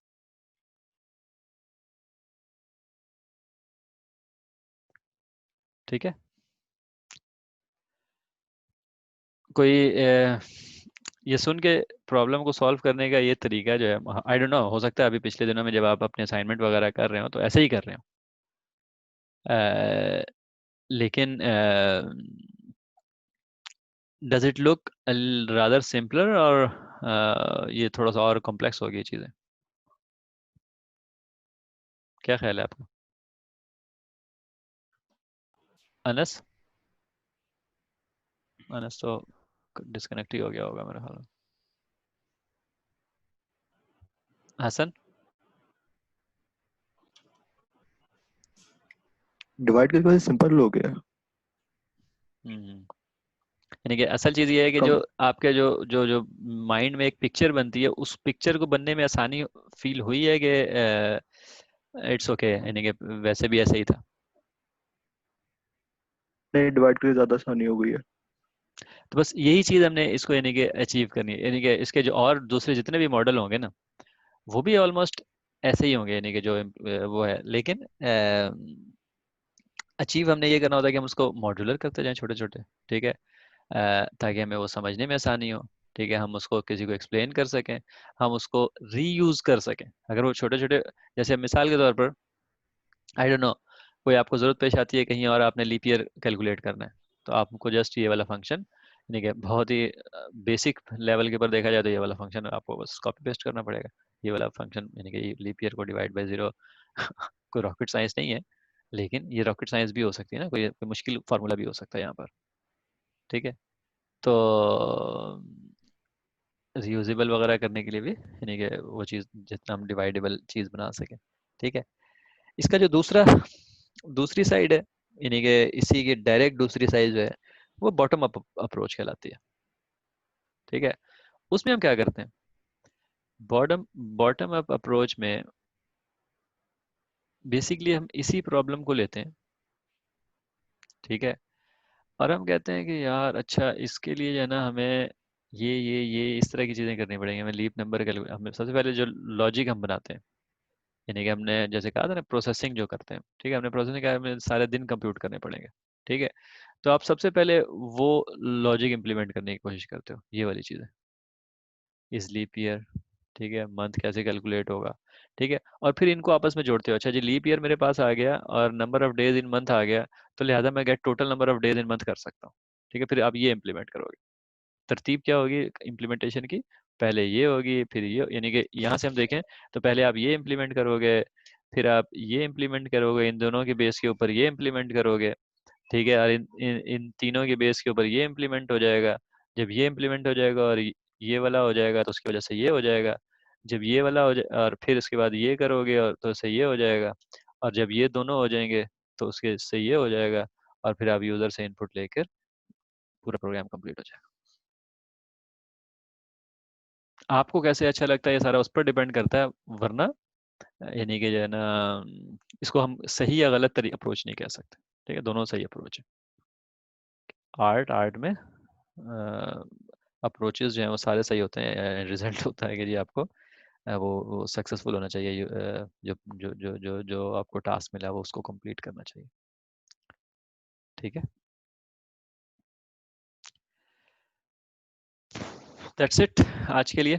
ठीक है, कोई ये सुन के प्रॉब्लम को सॉल्व करने का ये तरीका जो है, आई डोंट नो, हो सकता है अभी पिछले दिनों में जब आप अपने असाइनमेंट वगैरह कर रहे हो तो ऐसे ही कर रहे हो, लेकिन does it look rather simpler, और ये थोड़ा सा और कॉम्प्लेक्स हो गई चीज़ें? क्या ख्याल है आपका अनस? अनस तो डिस्कनेक्ट ही हो गया होगा मेरे ख्याल में। हसन? डिवाइड करके सिंपल हो गया। हम्म, यानी कि असल चीज़ ये है कि जो कम। आपके जो जो जो माइंड में एक पिक्चर बनती है, उस पिक्चर को बनने में आसानी फील हुई है कि इट्स ओके, यानी कि वैसे भी ऐसे ही था? नहीं, डिवाइड करके ज्यादा आसानी हो गई है। तो बस यही चीज़ हमने इसको यानी कि अचीव करनी है, यानी कि इसके जो और दूसरे जितने भी मॉडल होंगे ना वो भी ऑलमोस्ट ऐसे ही होंगे, यानी कि जो वो है, लेकिन अचीव हमने ये करना होता है कि हम उसको मॉड्यूलर करते जाएं छोटे छोटे। ठीक है, ताकि हमें वो समझने में आसानी हो। ठीक है, हम उसको किसी को एक्सप्लेन कर सकें, हम उसको रीयूज कर सकें। अगर वो छोटे छोटे, जैसे मिसाल के तौर पर आई डोंट नो, कोई आपको ज़रूरत पेश आती है कहीं और आपने लीप ईयर कैलकुलेट करना है, तो आपको जस्ट ये वाला फंक्शन, यानी कि बहुत ही बेसिक लेवल के ऊपर देखा जाए तो ये वाला फंक्शन आपको बस कॉपी पेस्ट करना पड़ेगा। ये वाला फंक्शन यानी कि लीप ईयर को डिवाइड बाई जीरो कोई रॉकेट साइंस नहीं है, लेकिन ये रॉकेट साइंस भी हो सकती है ना, कोई मुश्किल फार्मूला भी हो सकता है यहाँ पर। ठीक है, तो रियूजेबल वगैरह करने के लिए भी यानी कि वो चीज़ जितना हम डिवाइडेबल चीज़ बना सकें। ठीक है, इसका जो दूसरी साइड है, यानी कि इसी की डायरेक्ट दूसरी साइड जो है वो बॉटम अप अप्रोच कहलाती है। ठीक है, उसमें हम क्या करते हैं, बॉटम बॉटम अप अप्रोच में बेसिकली हम इसी प्रॉब्लम को लेते हैं। ठीक है, और हम कहते हैं कि यार अच्छा इसके लिए जो है ना हमें ये इस तरह की चीज़ें करनी पड़ेंगी, हमें लीप नंबर कैलकुलेट, हमें सबसे पहले जो लॉजिक हम बनाते हैं, यानी कि हमने जैसे कहा था ना प्रोसेसिंग जो करते हैं, ठीक है, हमने प्रोसेसिंग का हमें सारे दिन कंप्यूट करने पड़ेंगे। ठीक है, तो आप सबसे पहले वो लॉजिक इंप्लीमेंट करने की कोशिश करते हो, ये वाली चीज़ है, इस लीप ईयर। ठीक है, मंथ कैसे कैलकुलेट होगा। ठीक है, और फिर इनको आपस में जोड़ते हो, अच्छा जी लीप ईयर मेरे पास आ गया और number of days in month आ गया, तो लिहाजा मैं get total number of days in month कर सकता हूँ। ठीक है, फिर आप ये इम्प्लीमेंट करोगे। तरतीब क्या होगी इम्प्लीमेंटेशन की, पहले ये होगी फिर ये, यानी कि यहाँ से हम देखें तो पहले आप ये इम्प्लीमेंट करोगे, फिर आप ये इम्प्लीमेंट करोगे, इन दोनों के बेस के ऊपर ये इम्प्लीमेंट करोगे। ठीक है, और इन तीनों के बेस के ऊपर ये इम्प्लीमेंट हो जाएगा। जब ये इम्प्लीमेंट हो जाएगा और ये वाला हो जाएगा तो उसकी वजह से ये हो जाएगा। जब ये वाला हो जाए और फिर उसके बाद ये करोगे और तो उससे ये हो जाएगा, और जब ये दोनों हो जाएंगे तो उसके से ये हो जाएगा, और फिर आप यूज़र से इनपुट लेकर पूरा प्रोग्राम कंप्लीट हो जाएगा। आपको कैसे अच्छा लगता है ये सारा उस पर डिपेंड करता है, वरना यानी कि जो है ना, इसको हम सही या गलत तरीके अप्रोच नहीं कह सकते, ठीक है, दोनों सही अप्रोच है। आर्ट में अप्रोचेस जो हैं वो सारे सही होते हैं, रिजल्ट होता है कि जी आपको वो सक्सेसफुल होना चाहिए, जो जो आपको टास्क मिला है वो उसको कंप्लीट करना चाहिए, ठीक है। दैट्स इट आज के लिए।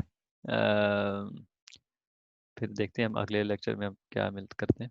फिर देखते हैं हम अगले लेक्चर में हम क्या मिल करते हैं।